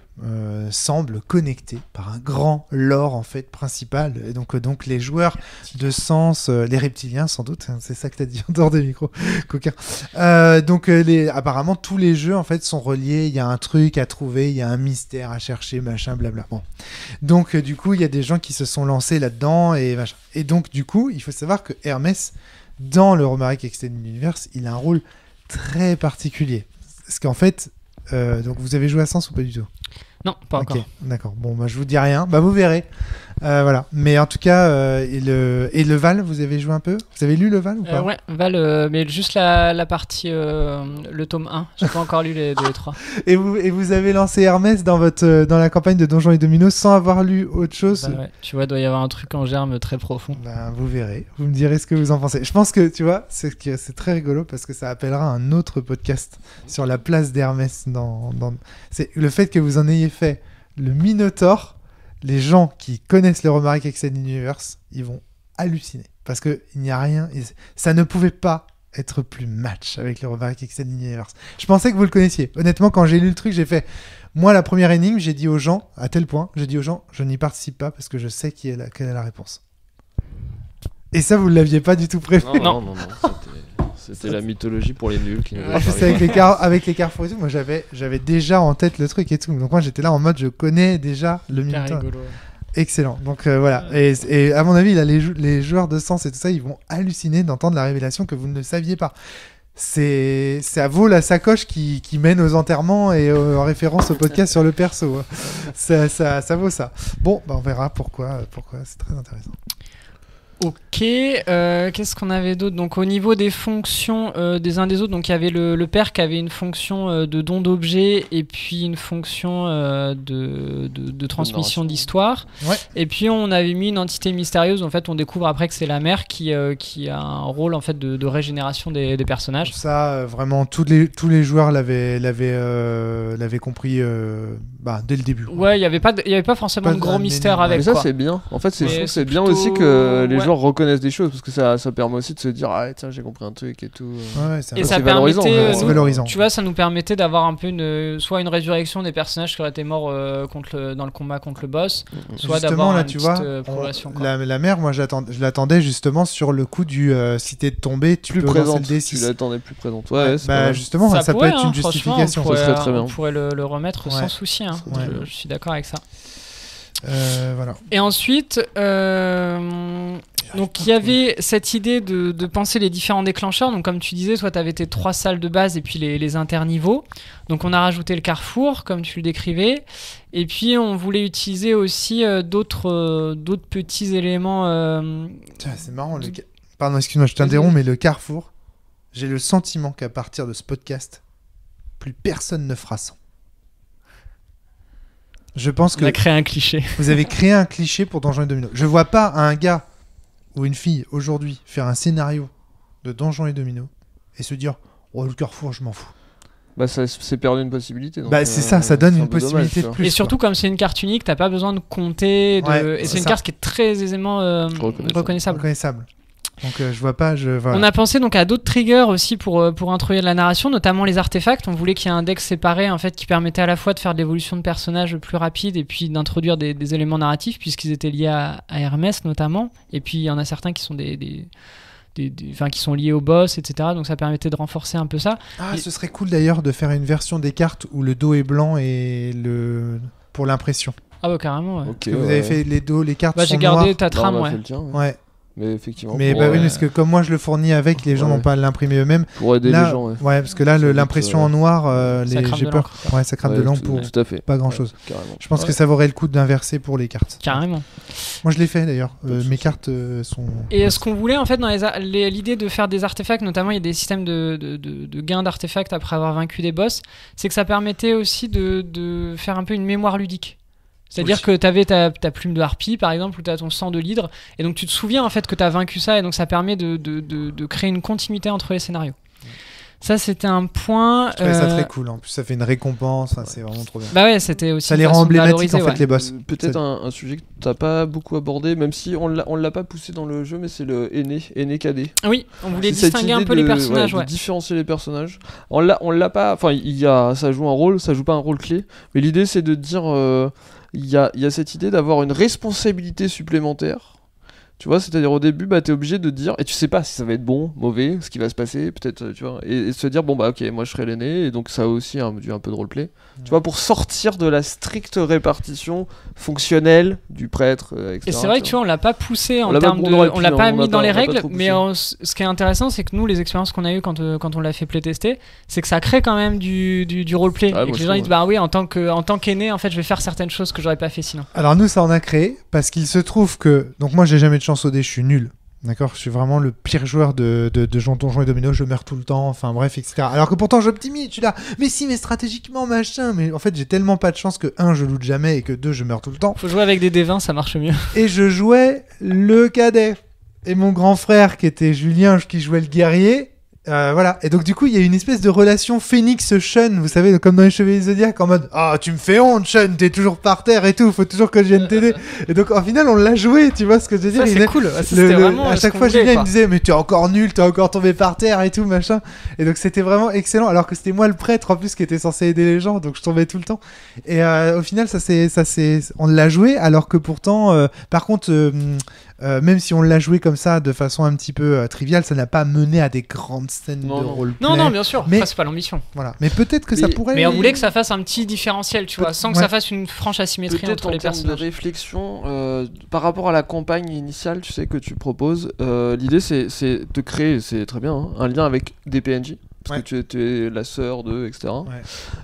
semblent connectés par un grand lore en fait principal. Et donc les joueurs de sens, les reptiliens sans doute, hein, c'est ça que t'as dit en dehors des micros, coquin. Apparemment tous les jeux en fait sont reliés. Il y a un truc à trouver, il y a un mystère à chercher. Machin, blabla. Bon. Donc, du coup, il y a des gens qui se sont lancés là-dedans et machin. Et donc, du coup, il faut savoir que Hermès, dans le Romaric Extended Universe, il a un rôle très particulier. Parce qu'en fait, donc vous avez joué à Sens ou pas du tout? Non, pas encore. D'accord. Bon, je vous dis rien. Vous verrez. Voilà. Mais en tout cas, et le Val, vous avez joué un peu? Vous avez lu le Val ou pas? Ouais, Val, mais juste la partie, le tome 1. J'ai pas encore lu les 2 et 3. Et vous avez lancé Hermès dans la campagne de Donjons et Dominos sans avoir lu autre chose? Ouais. Tu vois, il doit y avoir un truc en germe très profond. Vous verrez. Vous me direz ce que vous en pensez. Je pense que, tu vois, c'est très rigolo parce que ça appellera un autre podcast sur la place d'Hermès c'est le fait que vous en ayez fait le Minotaure. Les gens qui connaissent le Romaric Extended Universe, ils vont halluciner. Parce qu'il n'y a rien... Ça ne pouvait pas être plus match avec le Romaric Extended Universe. Je pensais que vous le connaissiez. Honnêtement, quand j'ai lu le truc, j'ai fait... Moi, la première énigme, j'ai dit aux gens, à tel point, je n'y participe pas parce que je sais quelle est la réponse. Et ça, vous ne l'aviez pas du tout prévu. Non. C'était la mythologie pour les nuls. En plus, avec les carrefours et tout, moi j'avais déjà en tête le truc et tout. Donc moi j'étais là en mode je connais déjà le Minotaure. Excellent. Donc voilà. Et à mon avis, là, les joueurs de Sens et tout ça, ils vont halluciner d'entendre la révélation que vous ne saviez pas. Ça vaut la sacoche qui mène aux enterrements et en référence au podcast sur le perso. Ça vaut ça. Bon, on verra pourquoi. C'est très intéressant. Ok, qu'est-ce qu'on avait d'autre? Donc au niveau des fonctions des uns des autres, donc il y avait le père qui avait une fonction de don d'objet et puis une fonction de transmission d'histoire. Ouais. Et puis on avait mis une entité mystérieuse. En fait, on découvre après que c'est la mère qui a un rôle en fait de régénération des personnages. Ça, vraiment, tous les joueurs l'avaient compris dès le début. Ouais, il y avait pas forcément de gros mystère avec. Mais ça c'est bien. En fait, c'est bien aussi que les joueurs reconnaissent des choses parce que ça permet aussi de se dire tiens, j'ai compris un truc et tout. Ouais, c'est valorisant. C'est valorisant. Tu vois, ça nous permettait d'avoir un peu soit une résurrection des personnages qui auraient été morts dans le combat contre le boss, soit justement, d'avoir là, une tu petite vois, progression. La mère, moi je l'attendais justement sur le coup du si t'es tombé, tu peux lancer le D6. Tu l'attendais plus présente. Ouais, justement, ça peut être une justification. On pourrait le remettre sans souci. Je suis d'accord avec ça. Voilà. Et ensuite, donc il y avait cette idée de penser les différents déclencheurs. Donc comme tu disais, toi tu avais tes 3 salles de base et puis les interniveaux. Donc on a rajouté le carrefour comme tu le décrivais. Et puis on voulait utiliser aussi d'autres petits éléments. C'est marrant. Pardon, excuse-moi, je t'interromps, mais le carrefour, j'ai le sentiment qu'à partir de ce podcast, plus personne ne fera sans. Je pense que on a créé un cliché. Vous avez créé un cliché pour Donjons et Dominos. Je vois pas un gars ou une fille aujourd'hui faire un scénario de Donjons et Dominos et se dire le carrefour, je m'en fous. C'est perdu une possibilité. Donc, c'est ça donne une possibilité de plus. Et surtout, comme c'est une carte unique, t'as pas besoin de compter. Et c'est une carte qui est très aisément reconnaissable. Donc je vois pas. On a pensé donc à d'autres triggers aussi pour introduire la narration, notamment les artefacts. On voulait qu'il y ait un deck séparé en fait qui permettait à la fois de faire de l'évolution de personnages plus rapide et puis d'introduire des éléments narratifs puisqu'ils étaient liés à Hermès notamment. Et puis il y en a certains qui sont qui sont liés au boss, etc. Donc ça permettait de renforcer un peu ça. Ce serait cool d'ailleurs de faire une version des cartes où le dos est blanc et pour l'impression. Carrément. Ouais. Okay, vous avez fait les cartes. J'ai gardé ta trame, ouais. Mais effectivement. Mais oui, parce que comme moi je le fournis avec, les gens n'ont pas à l'imprimer eux-mêmes. Pour aider les gens. Ouais, parce que là, l'impression en noir, j'ai peur. Ouais, ça crame de l'encre pour tout à fait. Pas grand-chose. Je pense que ça vaudrait le coup d'inverser pour les cartes. Carrément. Moi, je l'ai fait d'ailleurs. Mes cartes sont. Et ce qu'on voulait en fait dans l'idée de faire des artefacts, notamment il y a des systèmes de gains d'artefacts après avoir vaincu des boss, c'est que ça permettait aussi de faire un peu une mémoire ludique. C'est-à-dire que tu avais ta plume de harpie par exemple, ou tu as ton sang de l'hydre, et donc tu te souviens en fait que tu as vaincu ça, et donc ça permet de créer une continuité entre les scénarios. Ça, c'était un point. Je trouvais ça très cool. En plus, ça fait une récompense. C'est vraiment trop bien. Bah ouais, c'était aussi. Ça les rend emblématiques en fait, les boss. Peut-être un sujet que t'as pas beaucoup abordé, même si on l'a pas poussé dans le jeu, mais c'est le Aîné Cadet. Oui, on voulait distinguer un peu les personnages. De différencier les personnages. On l'a pas. Enfin, ça joue un rôle, ça joue pas un rôle clé. Mais l'idée, c'est de dire, il y a cette idée d'avoir une responsabilité supplémentaire. Tu vois, c'est-à-dire au début, t'es obligé de dire, et tu sais pas si ça va être bon, mauvais, ce qui va se passer, peut-être, tu vois, et se dire, ok, moi je serai l'aîné, et donc ça a aussi un peu de roleplay, tu vois, pour sortir de la stricte répartition fonctionnelle du prêtre, etc. Et c'est vrai que tu vois, on l'a pas poussé en termes de. On l'a pas mis dans les règles, mais ce qui est intéressant, c'est que nous, les expériences qu'on a eues quand on l'a fait playtester, c'est que ça crée quand même du roleplay. Et que les gens disent, oui, en tant qu'aîné, en fait, je vais faire certaines choses que j'aurais pas fait sinon. Alors nous, ça en a créé, parce qu'il se trouve que. Donc moi, j'ai jamais de chance au dé, je suis nul. D'accord, je suis vraiment le pire joueur de Donjons et Domino, je meurs tout le temps, enfin bref, etc. Alors que pourtant j'optimise, je suis là, mais stratégiquement, machin, mais en fait j'ai tellement pas de chance que 1, je loot jamais, et que 2, je meurs tout le temps. Faut jouer avec des D20, ça marche mieux. Et je jouais le cadet. Et mon grand frère, qui était Julien, qui jouait le guerrier, voilà. Et donc du coup il y a une espèce de relation Phoenix-Shun, vous savez, comme dans les Chevaliers Zodiac, en mode tu me fais honte Shun, t'es toujours par terre et tout, faut toujours que je vienne t'aider. Et donc en final on l'a joué, tu vois ce que je veux dire. Ça c'est cool, c'était vraiment à chaque fois Julien il me disait mais t'es encore nul, t'es encore tombé par terre et tout machin. Et donc c'était vraiment excellent, alors que c'était moi le prêtre en plus qui était censé aider les gens, donc je tombais tout le temps. Et au final on l'a joué, alors que pourtant par contre même si on l'a joué comme ça de façon un petit peu triviale, ça n'a pas mené à des grandes scènes de roleplay. Non, bien sûr, mais c'est pas l'ambition. Voilà. Mais peut-être que ça pourrait. Mais on voulait que ça fasse un petit différentiel, tu vois, sans que ça fasse une franche asymétrie entre les personnages. Peut-être en termes de réflexion, par rapport à la campagne initiale, tu sais, que tu proposes, l'idée c'est de créer, c'est très bien, un lien avec des PNJ. Parce que tu es la sœur d'eux, etc.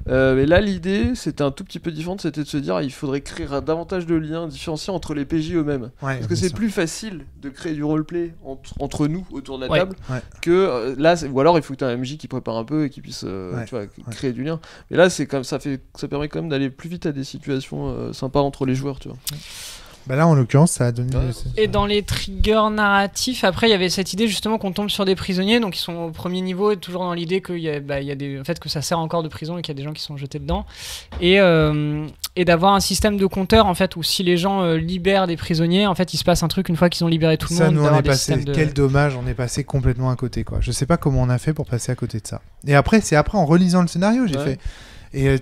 Mais là, l'idée, c'était un tout petit peu différent. C'était de se dire, il faudrait créer davantage de liens différenciés entre les PJ eux-mêmes. Parce que c'est plus facile de créer du roleplay entre nous, autour de la table, que là, ou alors il faut que tu aies un MJ qui prépare un peu et qui puisse tu vois, créer du lien. Mais là, c'est comme ça permet quand même d'aller plus vite à des situations sympas entre les joueurs, tu vois. Bah là en l'occurrence ça a donné et dans les triggers narratifs après il y avait cette idée justement qu'on tombe sur des prisonniers, donc ils sont au premier niveau, et toujours dans l'idée qu'il y a, il y a des, en fait, que ça sert encore de prison et qu'il y a des gens qui sont jetés dedans, et d'avoir un système de compteur en fait où si les gens libèrent des prisonniers, en fait il se passe un truc une fois qu'ils ont libéré tout le monde. Nous on est passé, quel dommage, on est passé complètement à côté quoi. Je sais pas comment on a fait pour passer à côté de ça. Et après en relisant le scénario j'ai fait et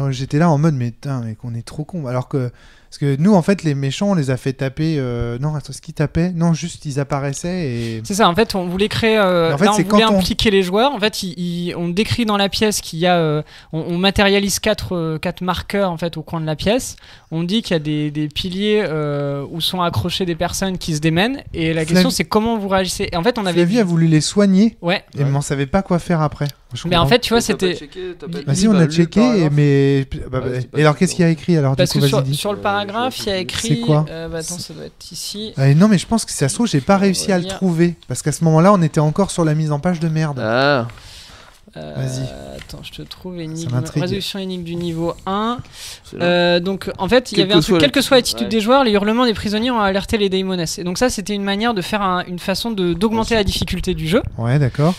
j'étais là en mode mais qu'on est trop con, alors que parce que nous, en fait, les méchants, on les a fait taper. Non, attends, ce qu'ils tapaient, non, juste ils apparaissaient et. C'est ça. En fait, on voulait créer. En fait, on voulait impliquer les joueurs. En fait, on décrit dans la pièce qu'il y a. On matérialise 4 marqueurs en fait au coin de la pièce. On dit qu'il y a des piliers où sont accrochées des personnes qui se démènent. Et la question, c'est comment vous réagissez. Et en fait, on avait. Flavie a voulu les soigner. Ouais. Et on savait pas quoi faire après. Mais en fait, tu vois, c'était. Si, on a checké, mais. Et alors, qu'est-ce qu'il y a écrit alors? Parce que sur le paragraphe, il y a écrit. C'est quoi? Attends, ça doit être ici. Non, mais je pense que si ça se trouve, j'ai pas réussi à le trouver. Parce qu'à ce moment-là, on était encore sur la mise en page de merde. Vas-y. Attends, je te trouve résolution énigme du niveau 1. Donc, en fait, il y avait un truc. Quelle que soit l'attitude des joueurs, les hurlements des prisonniers ont alerté les Daemones. Et donc, ça, c'était une manière de faire une façon d'augmenter la difficulté du jeu. Ouais, d'accord.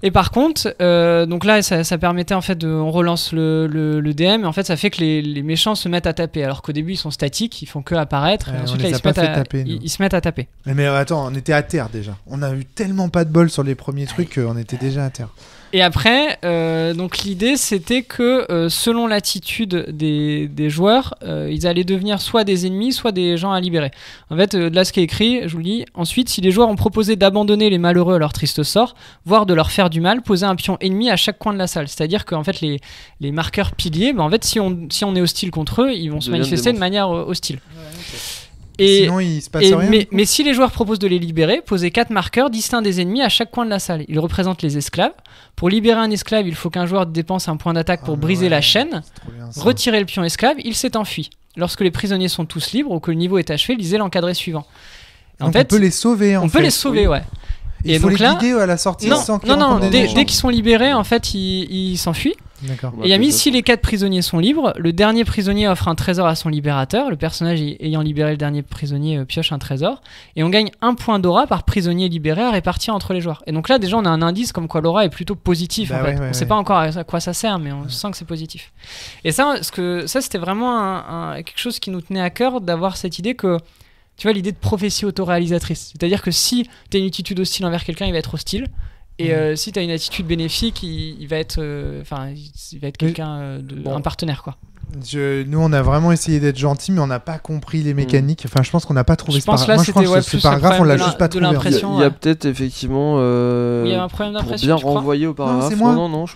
Et par contre, donc là, ça permettait en fait on relance le DM, et en fait, ça fait que les méchants se mettent à taper, alors qu'au début ils sont statiques, ils font que apparaître, et ensuite là, ils se mettent à taper. Mais attends, on était à terre déjà. On a eu tellement pas de bol sur les premiers trucs qu'on était déjà à terre. Et après, donc l'idée c'était que selon l'attitude des joueurs, ils allaient devenir soit des ennemis, soit des gens à libérer. En fait, là ce qui est écrit, je vous lis. Ensuite, si les joueurs ont proposé d'abandonner les malheureux à leur triste sort, voire de leur faire du mal, poser un pion ennemi à chaque coin de la salle. C'est-à-dire qu'en fait les marqueurs piliers, en fait si on est hostile contre eux, ils vont se manifester de manière hostile. Sinon, il se passe rien. Mais si les joueurs proposent de les libérer, posez 4 marqueurs distincts des ennemis à chaque coin de la salle. Ils représentent les esclaves. Pour libérer un esclave, il faut qu'un joueur dépense un point d'attaque pour briser la chaîne. Retirer le pion esclave, il s'est enfui. Lorsque les prisonniers sont tous libres ou que le niveau est achevé, lisez l'encadré suivant. Donc on peut les sauver. On peut les sauver, ouais. Et il faut les guider à la sortie sans qu'ils rencontrent des méchants. Dès qu'ils sont libérés, en fait, ils s'enfuient. D'accord. Et il y a mis si les 4 prisonniers sont libres, le dernier prisonnier offre un trésor à son libérateur. Le personnage ayant libéré le dernier prisonnier pioche un trésor. Et on gagne 1 point d'aura par prisonnier libéré à répartir entre les joueurs. Et donc là, déjà, on a un indice comme quoi l'aura est plutôt positif. En fait. On sait pas encore à quoi ça sert, mais on sent que c'est positif. Et ça c'était vraiment quelque chose qui nous tenait à cœur d'avoir cette idée que. Tu vois, l'idée de prophétie autoréalisatrice. C'est-à-dire que si tu as une attitude hostile envers quelqu'un, il va être hostile. Et si tu as une attitude bénéfique, il va être quelqu'un un partenaire, quoi. Nous, on a vraiment essayé d'être gentils, mais on n'a pas compris les mécaniques. Enfin, je pense qu'on n'a pas trouvé ce paragraphe. Moi, je pense que ce paragraphe, on l'a juste pas trouvé. Il y a peut-être effectivement. Il y a un problème d'impression. Pour bien renvoyer au paragraphe.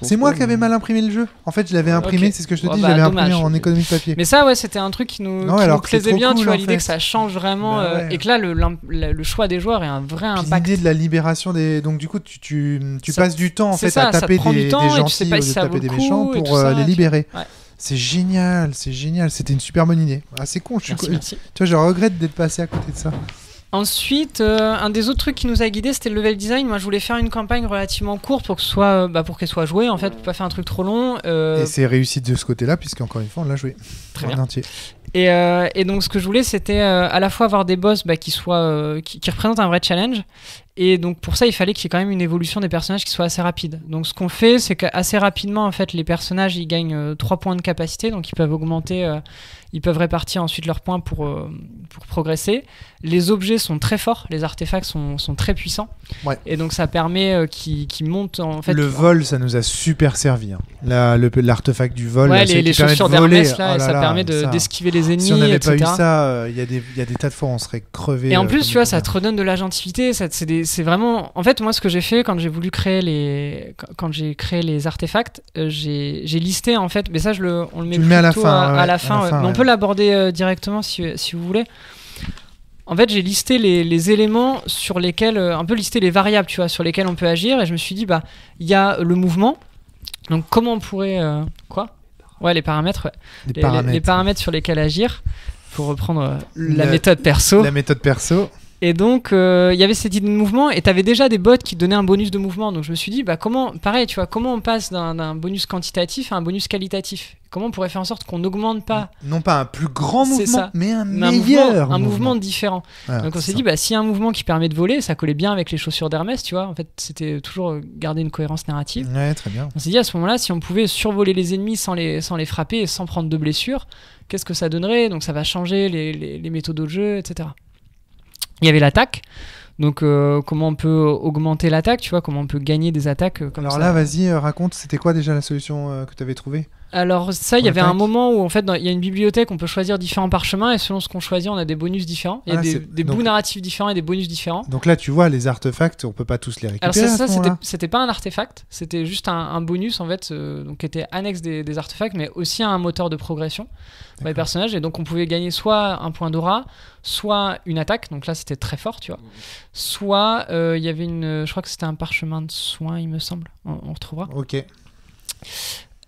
C'est moi qui avais mal imprimé le jeu. En fait, je l'avais imprimé, c'est ce que je te dis, je l'avais imprimé en économie de papier. Mais ça, ouais, c'était un truc qui nous plaisait bien, tu vois, l'idée que ça change vraiment. Et que là, le choix des joueurs est un vrai impact. L'idée de la libération des. Donc, du coup, tu passes du temps en fait à taper des gentils au lieu de taper des méchants pour les libérer. C'est génial, c'était une super bonne idée. Ah, c'est con, merci. Tu vois, je regrette d'être passé à côté de ça. Ensuite, un des autres trucs qui nous a guidés, c'était le level design. Moi, je voulais faire une campagne relativement courte pour que ce soit, pour qu'elle soit jouée, en fait, pour pas faire un truc trop long. Et c'est réussi de ce côté-là, puisqu'encore une fois, on l'a joué. Très bien. Entier. Et donc, ce que je voulais, c'était à la fois avoir des boss qui représentent un vrai challenge. Et donc, pour ça, il fallait qu'il y ait quand même une évolution des personnages qui soit assez rapide. Donc, ce qu'on fait, c'est qu'assez rapidement, en fait, les personnages, ils gagnent 3 points de capacité. Donc, ils peuvent augmenter, ils peuvent répartir ensuite leurs points pour progresser. Les objets sont très forts, les artefacts sont très puissants. Ouais. Et donc, ça permet qu'ils montent, en fait. Le vol, ça nous a super servi. Hein. L'artefact du vol, ouais, les chaussures d'Hermès, là, ça permet d'esquiver les ennemis. Si on n'avait pas eu ça, il y a des tas de fois où on serait crevé. Et en plus, tu vois, ça te redonne de l'agentivité. C'est vraiment. En fait, moi, ce que j'ai fait quand j'ai voulu créer les artefacts, j'ai listé, en fait. Mais ça, on le met plutôt à la fin. À la fin, mais on peut l'aborder directement si vous voulez. En fait, j'ai listé les éléments sur lesquels. Un peu listé les variables, tu vois, sur lesquelles on peut agir. Et je me suis dit, il y a le mouvement. Donc, comment on pourrait. Quoi ? Ouais, les paramètres. Ouais. Les paramètres sur lesquels agir. Pour reprendre la méthode perso. La méthode perso. Et donc, il y avait cette idée de mouvement, et tu avais déjà des bots qui donnaient un bonus de mouvement. Donc, je me suis dit, comment on passe d'un bonus quantitatif à un bonus qualitatif ? Comment on pourrait faire en sorte qu'on n'augmente pas... Non pas un plus grand mouvement, mais un mouvement différent. Voilà, donc, on s'est dit, s'il y a un mouvement qui permet de voler, ça collait bien avec les chaussures d'Hermès, tu vois. En fait, c'était toujours garder une cohérence narrative. Ouais, très bien. On s'est dit, à ce moment-là, si on pouvait survoler les ennemis sans les frapper et sans prendre de blessures, qu'est-ce que ça donnerait ? Donc, ça va changer les méthodes de jeu, etc. Il y avait l'attaque, donc comment on peut augmenter l'attaque, tu vois, comment on peut gagner des attaques comme ça. Alors là, vas-y, raconte, c'était quoi déjà la solution que tu avais trouvée ? Alors ça, il y avait un moment où en fait, il y a une bibliothèque, on peut choisir différents parchemins et selon ce qu'on choisit, on a des bonus différents. Il y a des bouts narratifs différents et des bonus différents. Donc là, tu vois, les artefacts, on peut pas tous les récupérer. Alors c'était pas un artefact, c'était juste un bonus en fait, donc qui était annexe des artefacts, mais aussi un moteur de progression pour les personnages. Et donc on pouvait gagner soit un point d'aura, soit une attaque. Donc là, c'était très fort, tu vois. Soit il y avait je crois que c'était un parchemin de soins, il me semble. On retrouvera. Ok.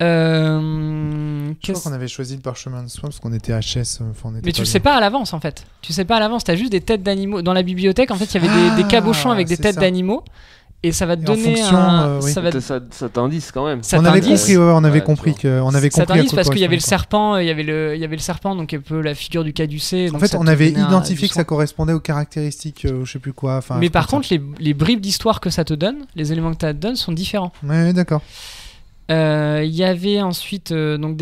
Je crois qu'on avait choisi le parchemin de soins parce qu'on était HS. Mais tu le sais pas à l'avance en fait. Tu sais pas à l'avance, t'as juste des têtes d'animaux. Dans la bibliothèque, en fait, il y avait des cabochons avec des têtes d'animaux. Et ça va te donner ça t'indice quand même. On avait compris ça t'indice parce qu'il y avait le serpent, il y avait le serpent, donc un peu la figure du caducée. En fait, on avait identifié que ça correspondait aux caractéristiques, je sais plus quoi. Mais par contre, les bribes d'histoire que ça te donne, les éléments que ça te donne sont différents. Ouais, d'accord. Il y avait ensuite donc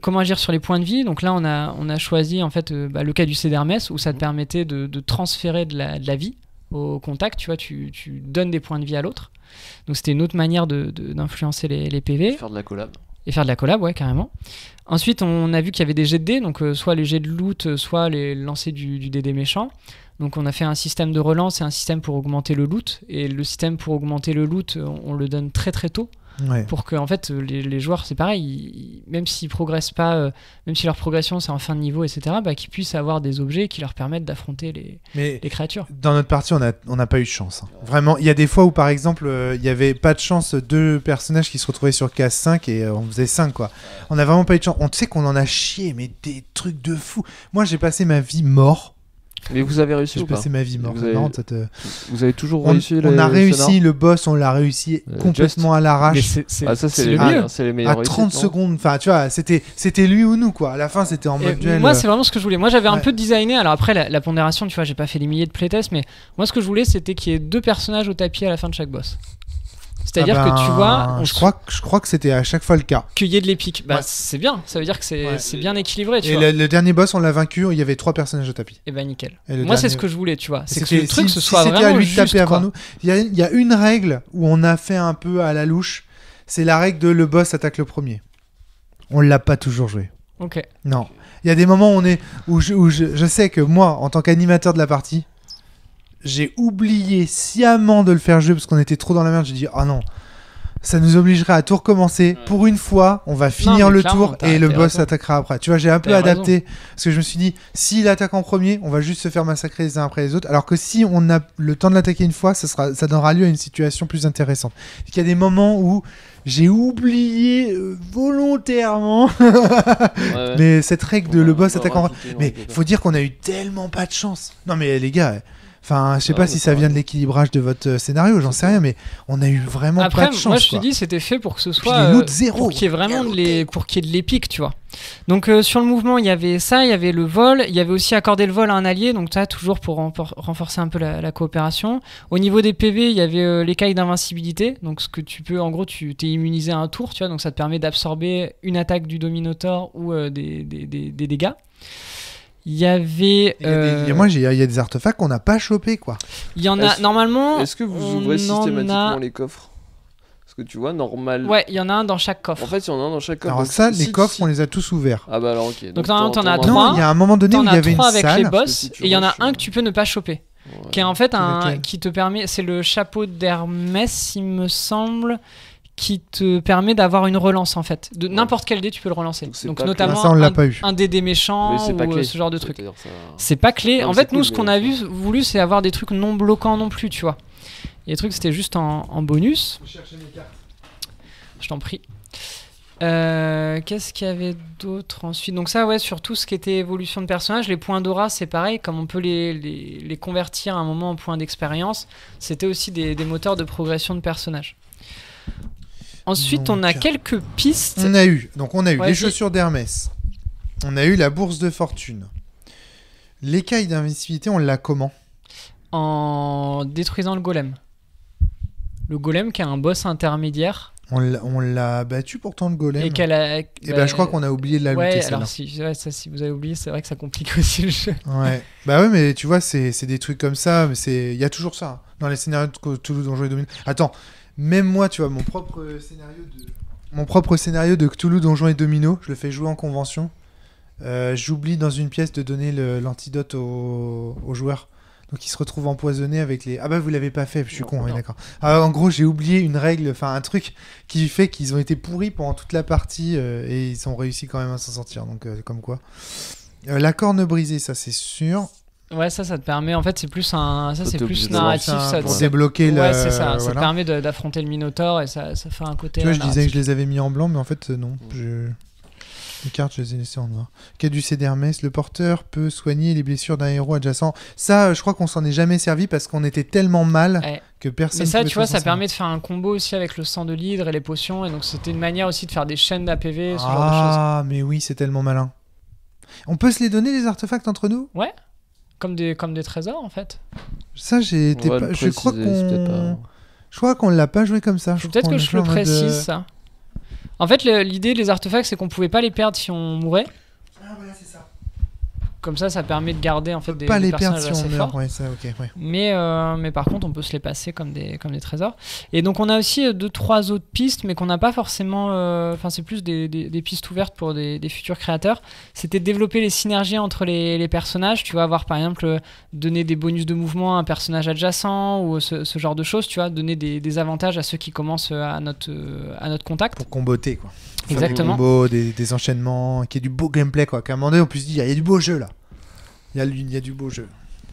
comment agir sur les points de vie. Donc là, on a choisi en fait le caducée d'Hermès où ça te permettait de transférer de la vie au contact, tu vois, tu donnes des points de vie à l'autre. Donc c'était une autre manière d'influencer les PV. Faire de la collab. Et faire de la collab, ouais, carrément. Ensuite, on a vu qu'il y avait des jets de dés, donc soit les jets de loot, soit les lancers du DD méchant. Donc on a fait un système de relance et un système pour augmenter le loot. Et le système pour augmenter le loot, on le donne très très tôt. pour que en fait les joueurs, c'est pareil, même s'ils progressent pas, même si leur progression c'est en fin de niveau, etc., qu'ils puissent avoir des objets qui leur permettent d'affronter les créatures. Dans notre partie, on n'a pas eu de chance. Vraiment, il y a des fois où par exemple, il y avait pas de chance, 2 personnages qui se retrouvaient sur case 5 et on faisait 5 quoi. On a vraiment pas eu de chance. On sait qu'on en a chié, mais des trucs de fou. Moi, j'ai passé ma vie mort. Mais vous avez réussi ou pas? J'ai passé ma vie mort. Vous avez toujours réussi. On a réussi le boss, on l'a réussi complètement à l'arrache. Ça c'est le mieux. C'est les meilleurs. À 30 secondes, enfin tu vois, c'était lui ou nous quoi. À la fin, c'était en mode duel. Moi, c'est vraiment ce que je voulais. Moi, j'avais un peu designé. Alors après, la pondération, tu vois, j'ai pas fait des milliers de playtests, mais moi, ce que je voulais, c'était qu'il y ait 2 personnages au tapis à la fin de chaque boss. C'est-à-dire que tu vois, je crois que c'était à chaque fois le cas. Qu'il y ait de l'épique. C'est bien, ça veut dire que c'est bien équilibré. Tu vois. Le dernier boss, on l'a vaincu, il y avait 3 personnages au tapis. Et nickel. Moi, c'est ce que je voulais, tu vois. C'est que le truc, ce soit c'était vraiment à lui de juste. Taper avant nous. Il y a une règle où on a fait un peu à la louche, c'est la règle de le boss attaque le premier. On l'a pas toujours joué. Ok. Non. Il y a des moments où je sais que moi, en tant qu'animateur de la partie, j'ai oublié sciemment de le faire jouer parce qu'on était trop dans la merde. J'ai dit, non, ça nous obligerait à tout recommencer. Pour une fois, on va finir le tour et le boss attaquera après. Tu vois, j'ai un peu adapté parce que je me suis dit, s'il attaque en premier, on va juste se faire massacrer les uns après les autres. Alors que si on a le temps de l'attaquer une fois, ça donnera lieu à une situation plus intéressante. Il y a des moments où j'ai oublié volontairement mais cette règle de le boss attaque en premier. Mais faut dire qu'on a eu tellement pas de chance. Non mais les gars... Enfin, je sais pas si ça vient de l'équilibrage de votre scénario, j'en sais rien, mais on a eu vraiment pas de chance. Moi, je te dis, c'était fait pour que ce soit pour qu'il y ait vraiment pour qu'il y ait de l'épique, tu vois. Donc sur le mouvement, il y avait ça, il y avait le vol, il y avait aussi accorder le vol à un allié, donc ça toujours pour renforcer un peu la coopération. Au niveau des PV, il y avait l'écaille d'invincibilité, donc ce que tu peux, en gros, tu t'es immunisé à un tour, tu vois, donc ça te permet d'absorber une attaque du Dominator ou des dégâts. Il y avait. Il y a des artefacts qu'on n'a pas chopés, quoi. Il y en a normalement. Est-ce que vous ouvrez systématiquement les coffres? Parce que tu vois, normal. Ouais, il y en a un dans chaque coffre. En fait, il y en a un dans chaque coffre. Alors, ça, les coffres, on les a tous ouverts. Ah bah alors, ok. Donc normalement, t'en as 3. Non, il y a un moment donné où il y avait une salle. avec les boss, et il y en a un que tu peux ne pas choper. Ouais. Qui est en fait qui te permet. C'est le chapeau d'Hermès, il me semble. Qui te permet d'avoir une relance en fait. De n'importe quel dé, tu peux le relancer. Donc notamment ça, un dé des méchants ou ce genre de truc. C'est pas clé. En fait, nous, ce qu'on a voulu, c'est avoir des trucs non bloquants non plus, tu vois. Et les trucs, c'était juste en bonus. Je t'en prie. Qu'est-ce qu'il y avait d'autre ensuite? Donc ça, ouais, sur tout ce qui était évolution de personnage, les points d'aura, c'est pareil, comme on peut les convertir à un moment en points d'expérience, c'était aussi des moteurs de progression de personnage. Ensuite, on a quelques pistes. On a eu les chaussures d'Hermès. On a eu la bourse de fortune. L'écaille d'invincibilité, on l'a comment? En détruisant le golem. Le golem qui a un boss intermédiaire. On l'a battu pourtant le golem. Et je crois qu'on a oublié de la lutter. Alors si vous avez oublié, c'est vrai que ça complique aussi le jeu. Ouais. Bah ouais, mais tu vois, c'est des trucs comme ça. Il y a toujours ça dans les scénarios de Cthulhu Donjons et Domino. Attends. Même moi, tu vois, mon propre scénario de Cthulhu, Donjons et Domino, je le fais jouer en convention. J'oublie dans une pièce de donner l'antidote aux joueurs. Donc ils se retrouvent empoisonnés avec les... Ah bah vous l'avez pas fait, je suis con, oui, d'accord. En gros, j'ai oublié une règle, enfin un truc qui fait qu'ils ont été pourris pendant toute la partie et ils ont réussi quand même à s'en sortir. Donc comme quoi. La corne brisée, ça c'est sûr. Ouais, ça te permet, en fait, c'est plus narratif, ça pour débloquer ouais, c'est ça, ça te permet d'affronter le Minotaure et ça fait un côté. Tu vois, je disais que je les avais mis en blanc, mais en fait, non. Les cartes, je les ai laissées en noir. Caducée d'Hermès, le porteur peut soigner les blessures d'un héros adjacent. Ça, je crois qu'on s'en est jamais servi parce qu'on était tellement mal que personne. Mais ça, tu vois, ça permet de faire un combo aussi avec le sang de l'hydre et les potions, et donc c'était une manière aussi de faire des chaînes d'APV, ce genre de choses. Ah, mais oui, c'est tellement malin. On peut se les donner, les artefacts, entre nous? Ouais. Comme des trésors en fait. Ça je crois qu'on l'a pas joué comme ça. Peut-être que je le précise ça. En fait l'idée des artefacts c'est qu'on pouvait pas les perdre si on mourait. Ah voilà c'est ça. comme ça permet de garder en fait des pas les personnages perdre si assez on meurt. forts. Ouais, ça, ok, ouais. Mais par contre, on peut se les passer comme des trésors. Et donc, on a aussi 2-3 autres pistes, mais qu'on n'a pas forcément. Enfin, c'est plus des pistes ouvertes pour des futurs créateurs. C'était de développer les synergies entre les personnages. Tu vas avoir, par exemple, donner des bonus de mouvement à un personnage adjacent ou ce genre de choses. Tu vois, donner des avantages à ceux qui commencent à notre contact. Pour comboter, quoi. Exactement. Des combos, des enchaînements, qu'il y ait du beau gameplay, quoi. Qu'à un moment donné, on puisse dire, il y a du beau jeu là. Il y a du beau jeu.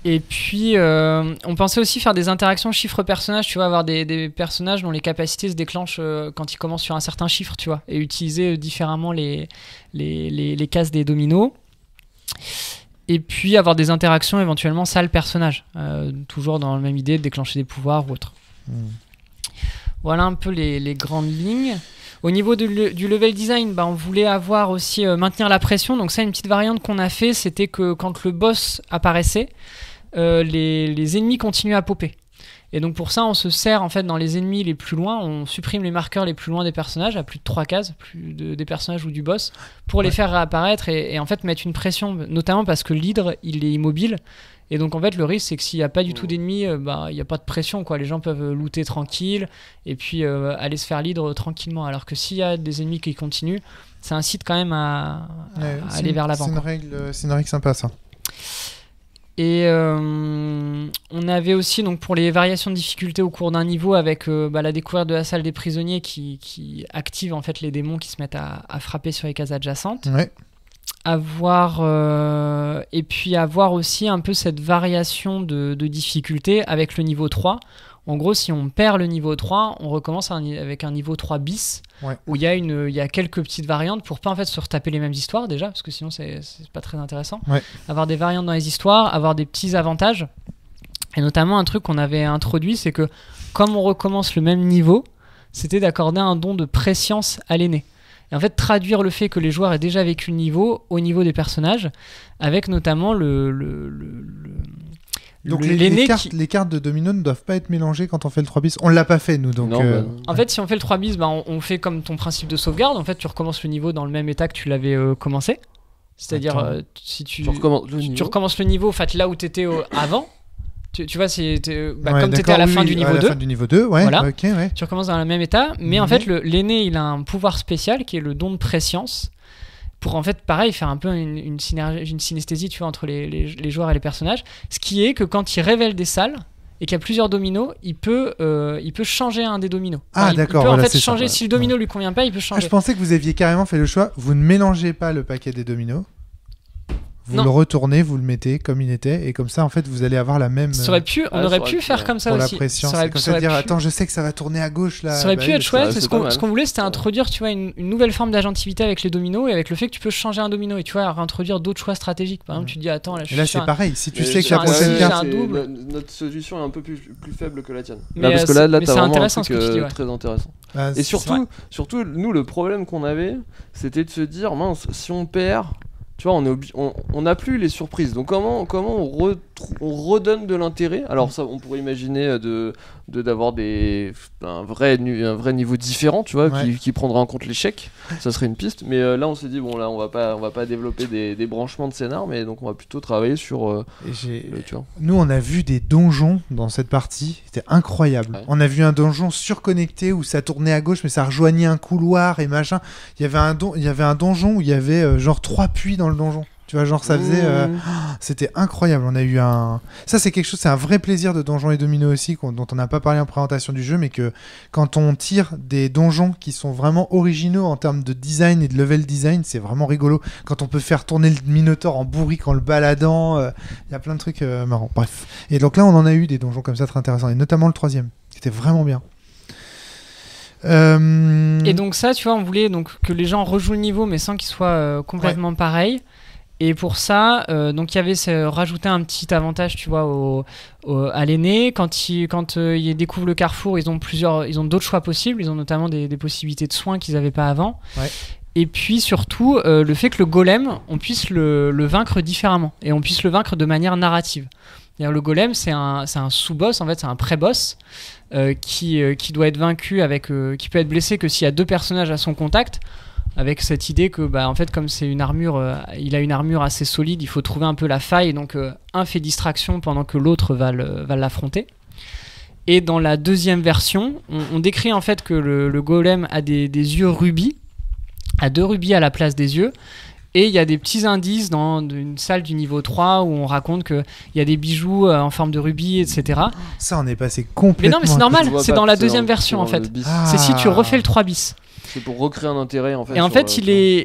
Et puis, on pensait aussi faire des interactions chiffre-personnage, tu vois, avoir des personnages dont les capacités se déclenchent quand ils commencent sur un certain chiffre, tu vois, et utiliser différemment les cases des dominos. Et puis, avoir des interactions éventuellement salle-personnage, toujours dans la même idée de déclencher des pouvoirs ou autre. Voilà un peu les grandes lignes. Au niveau du level design, on voulait avoir aussi maintenir la pression. Donc ça, une petite variante qu'on a fait, c'était que quand le boss apparaissait, les ennemis continuaient à popper. Et donc pour ça, on se sert en fait dans les ennemis les plus loin, on supprime les marqueurs les plus loin des personnages, à plus de 3 cases, des personnages ou du boss, pour les faire réapparaître et en fait mettre une pression, notamment parce que l'hydre, il est immobile. Et donc en fait le risque c'est que s'il n'y a pas du tout d'ennemis, il n'y a pas de pression, quoi. Les gens peuvent looter tranquille et puis aller se faire l'hydre tranquillement, alors que s'il y a des ennemis qui continuent, ça incite quand même à aller vers l'avant. C'est une règle sympa, ça. Et on avait aussi donc pour les variations de difficulté au cours d'un niveau avec la découverte de la salle des prisonniers qui active en fait les démons qui se mettent à frapper sur les cases adjacentes. Ouais. Et puis avoir aussi un peu cette variation de difficulté avec le niveau 3. En gros, si on perd le niveau 3, on recommence avec un niveau 3 bis, où il y a quelques petites variantes pour pas en fait se retaper les mêmes histoires déjà, parce que sinon c'est pas très intéressant. Avoir des variantes dans les histoires, avoir des petits avantages, et notamment un truc qu'on avait introduit, c'est que comme on recommence le même niveau, c'était d'accorder un don de préscience à l'aîné. Et en fait, traduire le fait que les joueurs aient déjà vécu le niveau au niveau des personnages, avec notamment donc les cartes de domino ne doivent pas être mélangées quand on fait le 3 bis. On l'a pas fait, nous. Donc en fait, si on fait le 3 bis, on fait comme ton principe de sauvegarde. En fait, tu recommences le niveau dans le même état que tu l'avais commencé. C'est-à-dire, si tu recommences le niveau en fait, là où tu étais avant. Tu vois, comme tu étais à la fin du niveau 2. À la fin du niveau 2, voilà, okay, ouais. Tu recommences dans le même état. Mais en fait, l'aîné, il a un pouvoir spécial qui est le don de préscience. Pour en fait, pareil, faire un peu une synesthésie, tu vois, entre les joueurs et les personnages. Ce qui est que quand il révèle des salles et qu'il y a plusieurs dominos, il peut changer un des dominos. D'accord. Il peut voilà, en fait changer. Si le domino lui convient pas, il peut changer. Je pensais que vous aviez carrément fait le choix. Vous ne mélangez pas le paquet des dominos. Vous le retournez, vous le mettez comme il était, et comme ça, en fait, vous allez avoir la même. On aurait pu faire comme ça pour aussi. La pression, c'est comme ça dire, attends, je sais que ça va tourner à gauche là. Ça aurait pu être chouette. Ce qu'on voulait, c'était introduire, tu vois, une nouvelle forme d'agentivité avec les dominos et avec le fait que tu peux changer un domino et tu vois, réintroduire d'autres choix stratégiques. Par exemple, tu te dis, attends, là, je suis. Et là, c'est pareil. Si tu sais que la prochaine carte, notre solution est un peu plus faible que la tienne. Parce que là, t'as vraiment un truc très intéressant. Et surtout, nous, le problème qu'on avait, c'était de se dire, mince, si on perd. Tu vois, on n'a plus les surprises. Donc comment on redonne de l'intérêt. Alors ça, on pourrait imaginer d'avoir un vrai niveau différent, tu vois, qui prendra en compte l'échec. Ça serait une piste. Mais là, on s'est dit bon, là, on va pas développer des branchements de scénar, mais donc on va plutôt travailler sur. Tu vois. Nous, on a vu des donjons dans cette partie. C'était incroyable. Ouais. On a vu un donjon surconnecté où ça tournait à gauche, mais ça rejoignait un couloir et machin. Il y avait un donjon où il y avait genre 3 puits dans le donjon. Tu vois, genre ça faisait c'était incroyable. On a eu ça, c'est quelque chose, c'est un vrai plaisir de Donjons et Dominos aussi, dont on n'a pas parlé en présentation du jeu, mais que quand on tire des donjons qui sont vraiment originaux en termes de design et de level design, c'est vraiment rigolo. Quand on peut faire tourner le Minotaur en bourrique en le baladant, il y a plein de trucs marrants. Bref. Et donc là, on en a eu des donjons comme ça très intéressants, et notamment le 3e, qui était vraiment bien. Et donc ça, tu vois, on voulait donc que les gens rejouent le niveau, mais sans qu'il soit complètement pareil. Et pour ça, donc il y avait rajouté un petit avantage, tu vois, à l'aîné. Quand ils découvrent le carrefour, ils ont d'autres choix possibles. Ils ont notamment des possibilités de soins qu'ils n'avaient pas avant. Ouais. Et puis surtout, le fait que le golem, on puisse le vaincre différemment. Et on puisse le vaincre de manière narrative. Le golem, c'est un sous-boss, en fait, c'est un pré-boss qui doit être vaincu qui peut être blessé que s'il y a 2 personnages à son contact. avec cette idée que en fait comme c'est une armure, il a une armure assez solide, il faut trouver un peu la faille, donc un fait distraction pendant que l'autre va l'affronter. Et dans la deuxième version, on décrit en fait que le golem a des yeux rubis, a 2 rubis à la place des yeux. Et il y a des petits indices dans une salle du niveau 3 où on raconte qu'il y a des bijoux en forme de rubis, etc. Ça, on est passé complètement... Mais non, mais c'est normal, c'est dans la deuxième version en fait. C'est si tu refais le 3 bis. C'est pour recréer un intérêt en fait. Et en fait,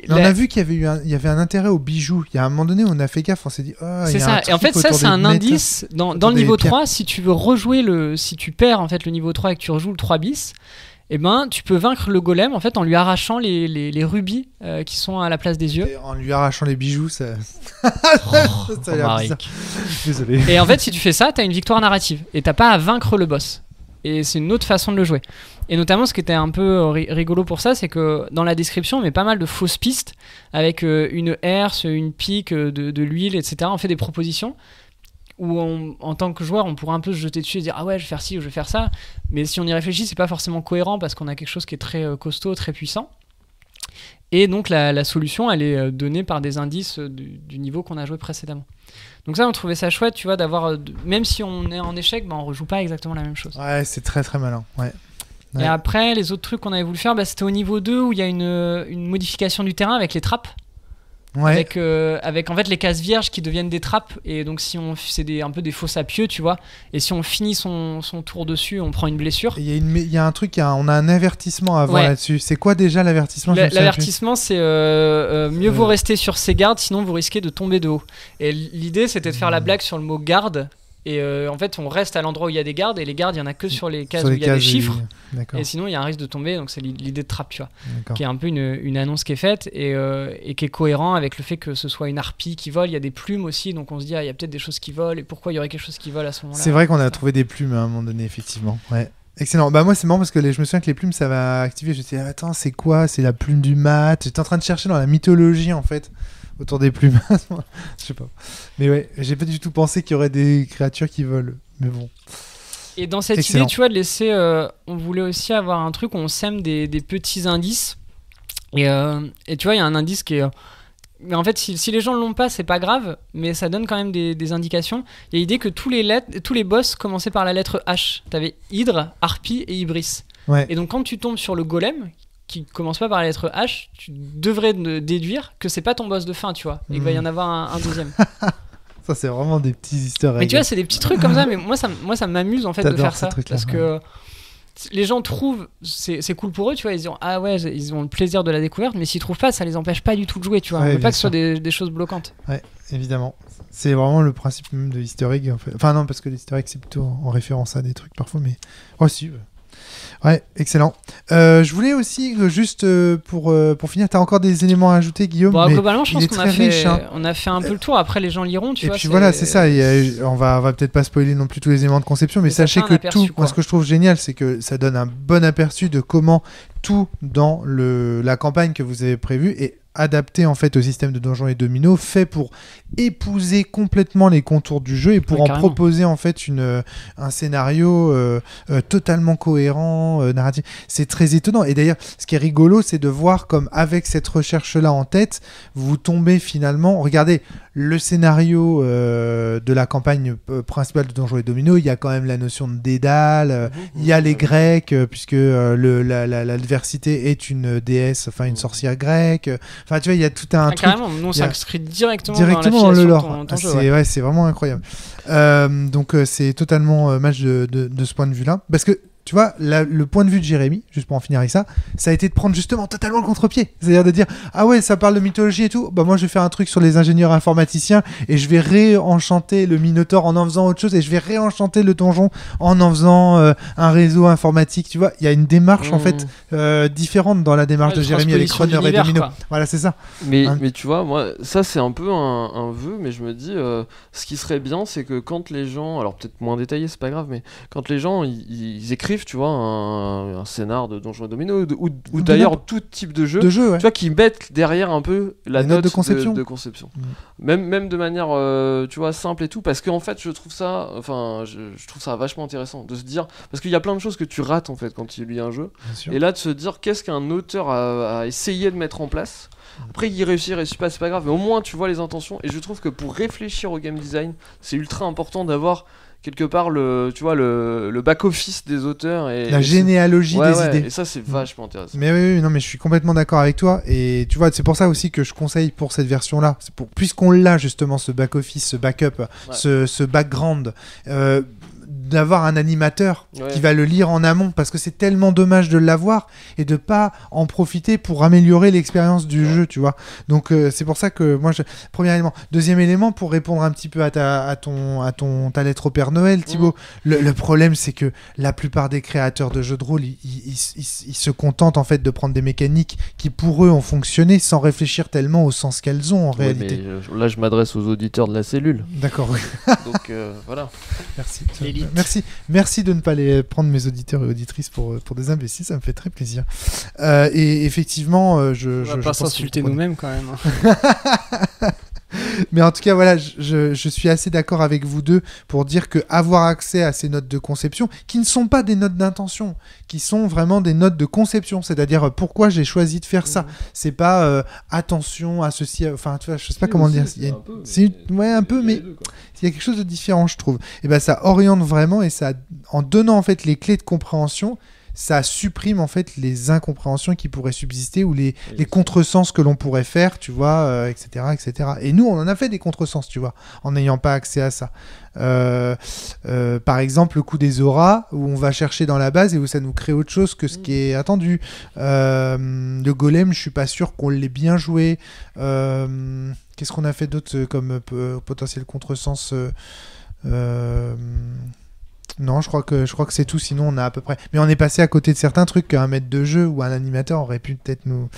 on a vu qu'il y avait un intérêt aux bijoux. Il y a un moment donné où on a fait gaffe, on s'est dit... c'est ça, et en fait ça c'est un indice dans le niveau 3, si tu veux rejouer si tu perds en fait le niveau 3 et que tu rejoues le 3 bis, eh ben, tu peux vaincre le golem en fait en lui arrachant les rubis qui sont à la place des yeux. Et en lui arrachant les bijoux, ça a l'air bizarre. Désolé. Et en fait, si tu fais ça, t'as une victoire narrative et t'as pas à vaincre le boss. Et c'est une autre façon de le jouer. Et notamment, ce qui était un peu rigolo pour ça, c'est que dans la description, on met pas mal de fausses pistes avec une herse, une pique, de l'huile, etc. On fait des propositions où en tant que joueur, on pourrait un peu se jeter dessus et dire « Ah ouais, je vais faire ci ou je vais faire ça ». Mais si on y réfléchit, c'est pas forcément cohérent parce qu'on a quelque chose qui est très costaud, très puissant. Et donc la solution, elle est donnée par des indices du niveau qu'on a joué précédemment. Donc ça, on trouvait ça chouette, tu vois, d'avoir... Même si on est en échec, on rejoue pas exactement la même chose. Ouais, c'est très très malin, ouais. Et après, les autres trucs qu'on avait voulu faire, c'était au niveau 2 où il y a une modification du terrain avec les trappes. Ouais. Avec en fait les cases vierges qui deviennent des trappes, et donc c'est un peu des faux sapieux, tu vois, et si on finit son tour dessus, on prend une blessure. Il y a un truc, on a un avertissement à voir là-dessus. C'est quoi déjà l'avertissement? L'avertissement, c'est mieux vaut rester sur ses gardes, sinon vous risquez de tomber de haut. Et l'idée, c'était de faire la blague sur le mot garde. Et en fait, on reste à l'endroit où il y a des gardes, et les gardes, il y en a que sur les cases où il y a des chiffres. Et sinon, il y a un risque de tomber, donc c'est l'idée de trappe, tu vois. Qui est un peu une annonce qui est faite et qui est cohérent avec le fait que ce soit une harpie qui vole. Il y a des plumes aussi, donc on se dit, il y a peut-être des choses qui volent, et pourquoi il y aurait quelque chose qui vole à ce moment-là? C'est vrai qu'on a trouvé des plumes à un moment donné, effectivement. Ouais. Excellent. Moi, c'est marrant parce que je me souviens que les plumes, ça va activer. Je me suis dit, attends, c'est quoi? C'est la plume du mat. J'étais en train de chercher dans la mythologie, en fait, autour des plumes. Je sais pas. Mais ouais, j'ai pas du tout pensé qu'il y aurait des créatures qui volent. Mais bon. Et dans cette idée, tu vois, de laisser... on voulait aussi avoir un truc où on sème des petits indices. Et tu vois, il y a un indice qui est... mais en fait, si les gens ne l'ont pas, c'est pas grave. Mais ça donne quand même des indications. Il y a l'idée que tous les boss commençaient par la lettre H. T'avais Hydre, Harpie et Ibris. Ouais. Et donc quand tu tombes sur le golem, qui commence pas par la lettre H, tu devrais déduire que c'est pas ton boss de fin, tu vois. Et qu'il va y en avoir un deuxième. Ça, c'est vraiment des petits easter eggs. Mais tu vois, c'est des petits trucs comme ça. Mais moi, ça m'amuse en fait de faire ça. Parce que les gens trouvent, c'est cool pour eux, tu vois. Ils disent, ah ouais, ils ont le plaisir de la découverte. Mais s'ils trouvent pas, ça les empêche pas du tout de jouer, tu vois. Ouais, on veut pas que ce soit des choses bloquantes. Ouais, évidemment. C'est vraiment le principe même de l'easter egg, en fait. Enfin, non, parce que l'easter egg, c'est plutôt en référence à des trucs parfois. Mais si. Ouais, excellent. Je voulais aussi, juste pour finir, tu as encore des éléments à ajouter, Guillaume? Globalement, je pense qu'on a fait un peu le tour. Après, les gens liront, tu vois. Et puis voilà, c'est ça. On va peut-être pas spoiler non plus tous les éléments de conception, mais sachez que moi, ce que je trouve génial, c'est que ça donne un bon aperçu de comment tout dans la campagne que vous avez prévue est adapté en fait au système de Donjons et Dominos, fait pour épouser complètement les contours du jeu et pour proposer en fait un scénario totalement cohérent, narratif. C'est très étonnant. Et d'ailleurs, ce qui est rigolo, c'est de voir comme avec cette recherche-là en tête, vous tombez finalement... Regardez, le scénario de la campagne principale de Donjons et Dominos, il y a quand même la notion de dédale, il y a les Grecs, puisque l'adversité est une déesse, enfin une sorcière grecque. Enfin, tu vois, il y a tout un truc. Carrément, on s'inscrit directement dans le lore. C'est vraiment incroyable. Donc, c'est totalement match de ce point de vue-là. Parce que, tu vois, le point de vue de Jérémy, juste pour en finir avec ça a été de prendre justement totalement le contre-pied. C'est-à-dire de dire, ah ouais, ça parle de mythologie et tout, bah moi je vais faire un truc sur les ingénieurs informaticiens et je vais réenchanter le Minotaure en faisant autre chose et je vais réenchanter le donjon en faisant un réseau informatique. Tu vois, il y a une démarche en fait différente dans la démarche de Jérémy avec Runner et Domino. Voilà, c'est ça. Mais tu vois, moi, ça c'est un peu un vœu, mais je me dis, ce qui serait bien, c'est que quand les gens, alors peut-être moins détaillé, c'est pas grave, mais quand les gens ils écrivent t'arrives, tu vois, un scénar de Donjons et Domino ou d'ailleurs tout type de jeu, ouais. tu vois, qui mettent derrière un peu la note de conception. De conception. Même de manière, tu vois, simple et tout, parce qu'en fait, je trouve ça vachement intéressant de se dire, parce qu'il y a plein de choses que tu rates en fait quand tu lis un jeu, et là de se dire qu'est-ce qu'un auteur a essayé de mettre en place. Après, il réussit pas, c'est pas grave, mais au moins tu vois les intentions. Et je trouve que pour réfléchir au game design, c'est ultra important d'avoir quelque part le back-office des auteurs. Et la généalogie des idées. Et ça, c'est vachement intéressant. Mais oui, non, mais je suis complètement d'accord avec toi. Et tu vois, c'est pour ça aussi que je conseille pour cette version-là, puisqu'on l'a justement, ce back-office, ce backup, ce background. D'avoir un animateur qui va le lire en amont, parce que c'est tellement dommage de l'avoir et de pas en profiter pour améliorer l'expérience du jeu, tu vois. Donc c'est pour ça que moi, premier élément. Deuxième élément, pour répondre un petit peu à ta lettre au Père Noël, Thibaut, le problème, c'est que la plupart des créateurs de jeux de rôle, ils se contentent en fait de prendre des mécaniques qui pour eux ont fonctionné sans réfléchir tellement au sens qu'elles ont en réalité. Mais là, je m'adresse aux auditeurs de la cellule. D'accord. Donc voilà. Merci. Merci de ne pas les prendre mes auditeurs et auditrices pour des imbéciles, ça me fait très plaisir. Et effectivement, on va pas s'insulter nous-mêmes quand même. Mais en tout cas, voilà, je suis assez d'accord avec vous deux pour dire que avoir accès à ces notes de conception, qui ne sont pas des notes d'intention, qui sont vraiment des notes de conception, c'est-à-dire pourquoi j'ai choisi de faire ça. C'est pas attention à ceci, enfin, tu vois, je sais pas comment le dire. Un peu, mais il y a quelque chose de différent, je trouve. Et ben, ça oriente vraiment, et ça, en donnant en fait les clés de compréhension, ça supprime en fait les incompréhensions qui pourraient subsister ou les contresens que l'on pourrait faire, tu vois, etc., etc. Et nous, on en a fait des contresens, tu vois, en n'ayant pas accès à ça. Par exemple, le coup des auras, où on va chercher dans la base et où ça nous crée autre chose que ce qui est attendu. Le golem, je suis pas sûr qu'on l'ait bien joué. Qu'est-ce qu'on a fait d'autre comme potentiel contresens Non, je crois que c'est tout, sinon on a à peu près... Mais on est passé à côté de certains trucs qu'un maître de jeu ou un animateur aurait pu peut-être nous...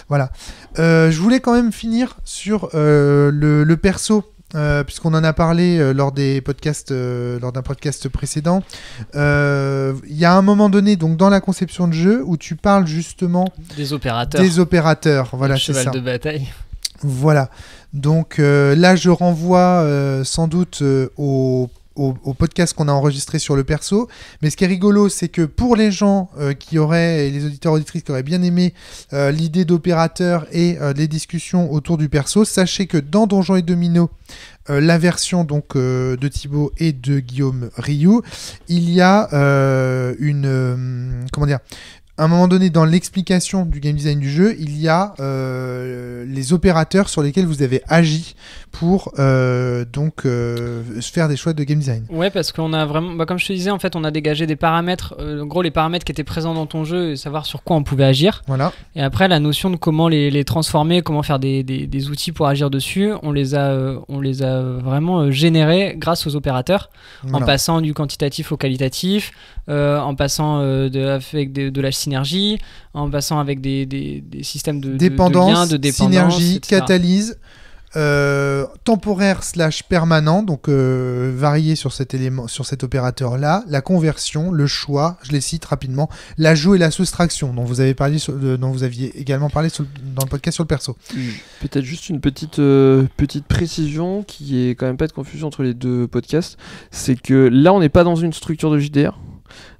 Voilà. Je voulais quand même finir sur le perso, puisqu'on en a parlé lors d'un podcast précédent. Il y a un moment donné, donc dans la conception de jeu, où tu parles justement... Des opérateurs. Voilà, c'est ça. Cheval de bataille. Voilà. Donc là, je renvoie sans doute au podcast qu'on a enregistré sur le perso, mais ce qui est rigolo, c'est que pour les gens et les auditeurs auditrices qui auraient bien aimé l'idée d'opérateur et les discussions autour du perso, sachez que dans Donjons et Domino, la version donc de Thibaut et de Guillaume Rioux, il y a à un moment donné, dans l'explication du game design du jeu, il y a les opérateurs sur lesquels vous avez agi pour faire des choix de game design. Ouais, parce qu'on a vraiment, comme je te disais, en fait, on a dégagé des paramètres, en gros les paramètres qui étaient présents dans ton jeu, et savoir sur quoi on pouvait agir. Voilà. Et après, la notion de comment les transformer, comment faire des outils pour agir dessus, on les a vraiment générés grâce aux opérateurs, en passant du quantitatif au qualitatif, en passant avec de la synergie, en passant avec des systèmes de liens, de dépendance, synergie, etc. catalyse, temporaire / permanent, donc varié sur cet élément, sur cet opérateur-là, la conversion, le choix, je les cite rapidement, l'ajout et la soustraction, dont vous aviez également parlé dans le podcast sur le perso. Peut-être juste une petite précision qui est quand même pas de confusion entre les deux podcasts, c'est que là on n'est pas dans une structure de JDR.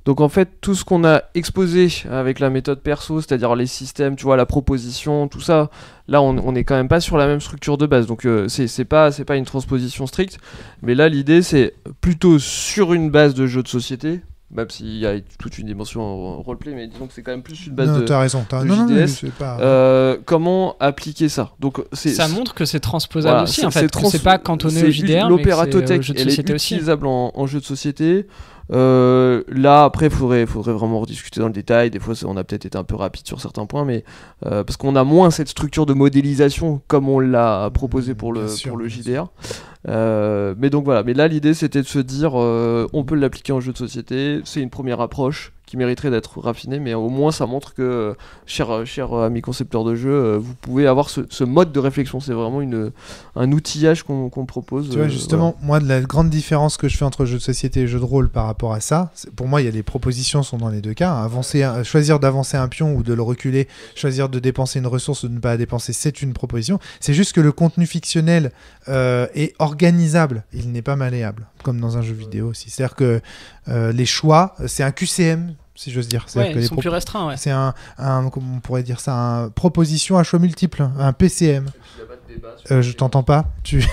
Donc en fait, tout ce qu'on a exposé avec la méthode perso, c'est-à-dire les systèmes, tu vois, la proposition, tout ça, là on est quand même pas sur la même structure de base. Donc c'est pas une transposition stricte, mais là l'idée c'est plutôt sur une base de jeu de société, même s'il y a toute une dimension roleplay, mais disons que c'est quand même plus une base de t'as raison, de non, JDS. Non, pas... comment appliquer ça? Donc ça montre que c'est transposable aussi, en fait, que c'est pas cantonné au JDR, mais que c'est au jeu de société aussi. Elle est utilisable en jeu de société. Là après faudrait vraiment rediscuter dans le détail. Des fois on a peut-être été un peu rapide sur certains points, mais parce qu'on a moins cette structure de modélisation comme on l'a proposé pour le JDR. Mais donc voilà, mais là l'idée c'était de se dire on peut l'appliquer en jeu de société, c'est une première approche qui mériterait d'être raffiné, mais au moins ça montre que, chers amis concepteurs de jeux, vous pouvez avoir ce mode de réflexion. C'est vraiment un outillage qu'on propose. Tu vois, justement, moi, de la grande différence que je fais entre jeux de société et jeux de rôle par rapport à ça, pour moi, il y a les propositions sont dans les deux cas. Choisir d'avancer un pion ou de le reculer, choisir de dépenser une ressource ou de ne pas la dépenser, c'est une proposition. C'est juste que le contenu fictionnel est organisable. Il n'est pas malléable, comme dans un jeu vidéo aussi. C'est-à-dire que les choix, c'est un QCM, si j'ose dire. Ouais, ils sont plus restreints. Ouais. C'est comment on pourrait dire ça, une proposition à choix multiples, un PCM. Je t'entends pas. Et puis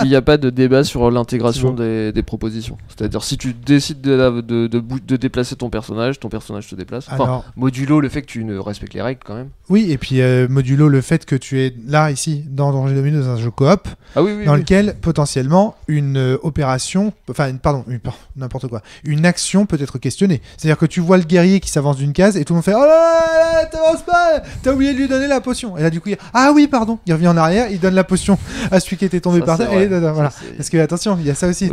il n'y a pas de débat sur l'intégration des propositions. C'est-à-dire si tu décides de déplacer ton personnage se déplace. Enfin, modulo le fait que tu ne respectes les règles quand même. Oui, et puis modulo le fait que tu es là, ici, dans Danger Domino, dans un jeu coop, lequel potentiellement une opération, n'importe quoi, une action peut être questionnée. C'est-à-dire que tu vois le guerrier qui s'avance d'une case et tout le monde fait « Oh là là, t'avances pas, t'as oublié de lui donner la potion !» Et là du coup, ah oui, pardon, il revient en arrière, il donne la potion à celui qui était tombé par terre. Voilà. Parce que attention, il y a ça aussi.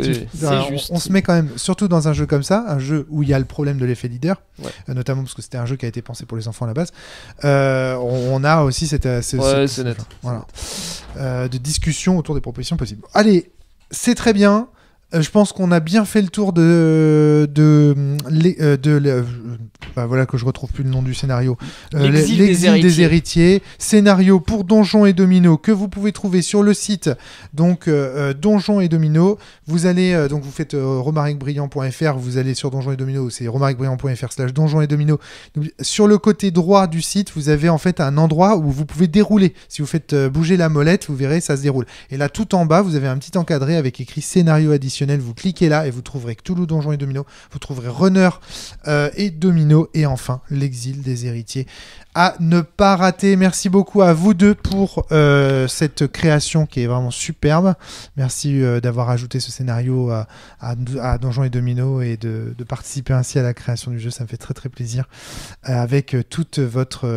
On se met quand même, surtout dans un jeu comme ça, un jeu où il y a le problème de l'effet leader, notamment parce que c'était un jeu qui a été pensé pour les enfants à la base. On a aussi cette de discussion autour des propositions possibles. Allez, c'est très bien. Je pense qu'on a bien fait le tour voilà que je retrouve plus le nom du scénario. L'exil des héritiers. Scénario pour Donjons et Domino que vous pouvez trouver sur le site. Donc Donjons et Domino. Vous allez donc vous faites romaricbrillant.fr. Vous allez sur Donjons et Domino. C'est romaricbrillant.fr/Donjons et Domino. Sur le côté droit du site, vous avez en fait un endroit où vous pouvez dérouler. Si vous faites bouger la molette, vous verrez ça se déroule. Et là tout en bas, vous avez un petit encadré avec écrit scénario additionnel. Vous cliquez là et vous trouverez Cthulhu, Donjons et Domino, vous trouverez Runner et Domino, et enfin l'exil des héritiers à ne pas rater. Merci beaucoup à vous deux pour cette création qui est vraiment superbe. Merci d'avoir ajouté ce scénario à Donjons et Domino et de participer ainsi à la création du jeu. Ça me fait très très plaisir avec toute votre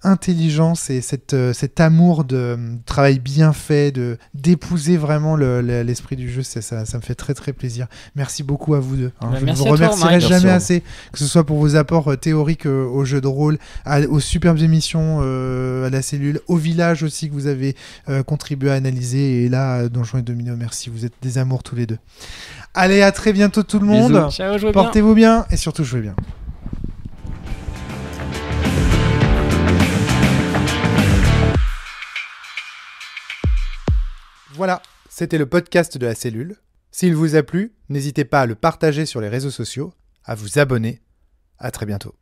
intelligence et cet amour de travail bien fait, d'épouser vraiment l'esprit du jeu. Ça me fait très très plaisir. Merci beaucoup à vous deux. Je ne vous remercierai jamais assez, que ce soit pour vos apports théoriques au jeu de rôle, aux superbes émissions à la cellule, au village aussi que vous avez contribué à analyser, et là Donjons et Domino, merci, vous êtes des amours tous les deux. Allez, à très bientôt tout le monde. Ciao, portez-vous bien et surtout jouez bien. Voilà, c'était le podcast de la cellule. S'il vous a plu, n'hésitez pas à le partager sur les réseaux sociaux, à vous abonner. À très bientôt.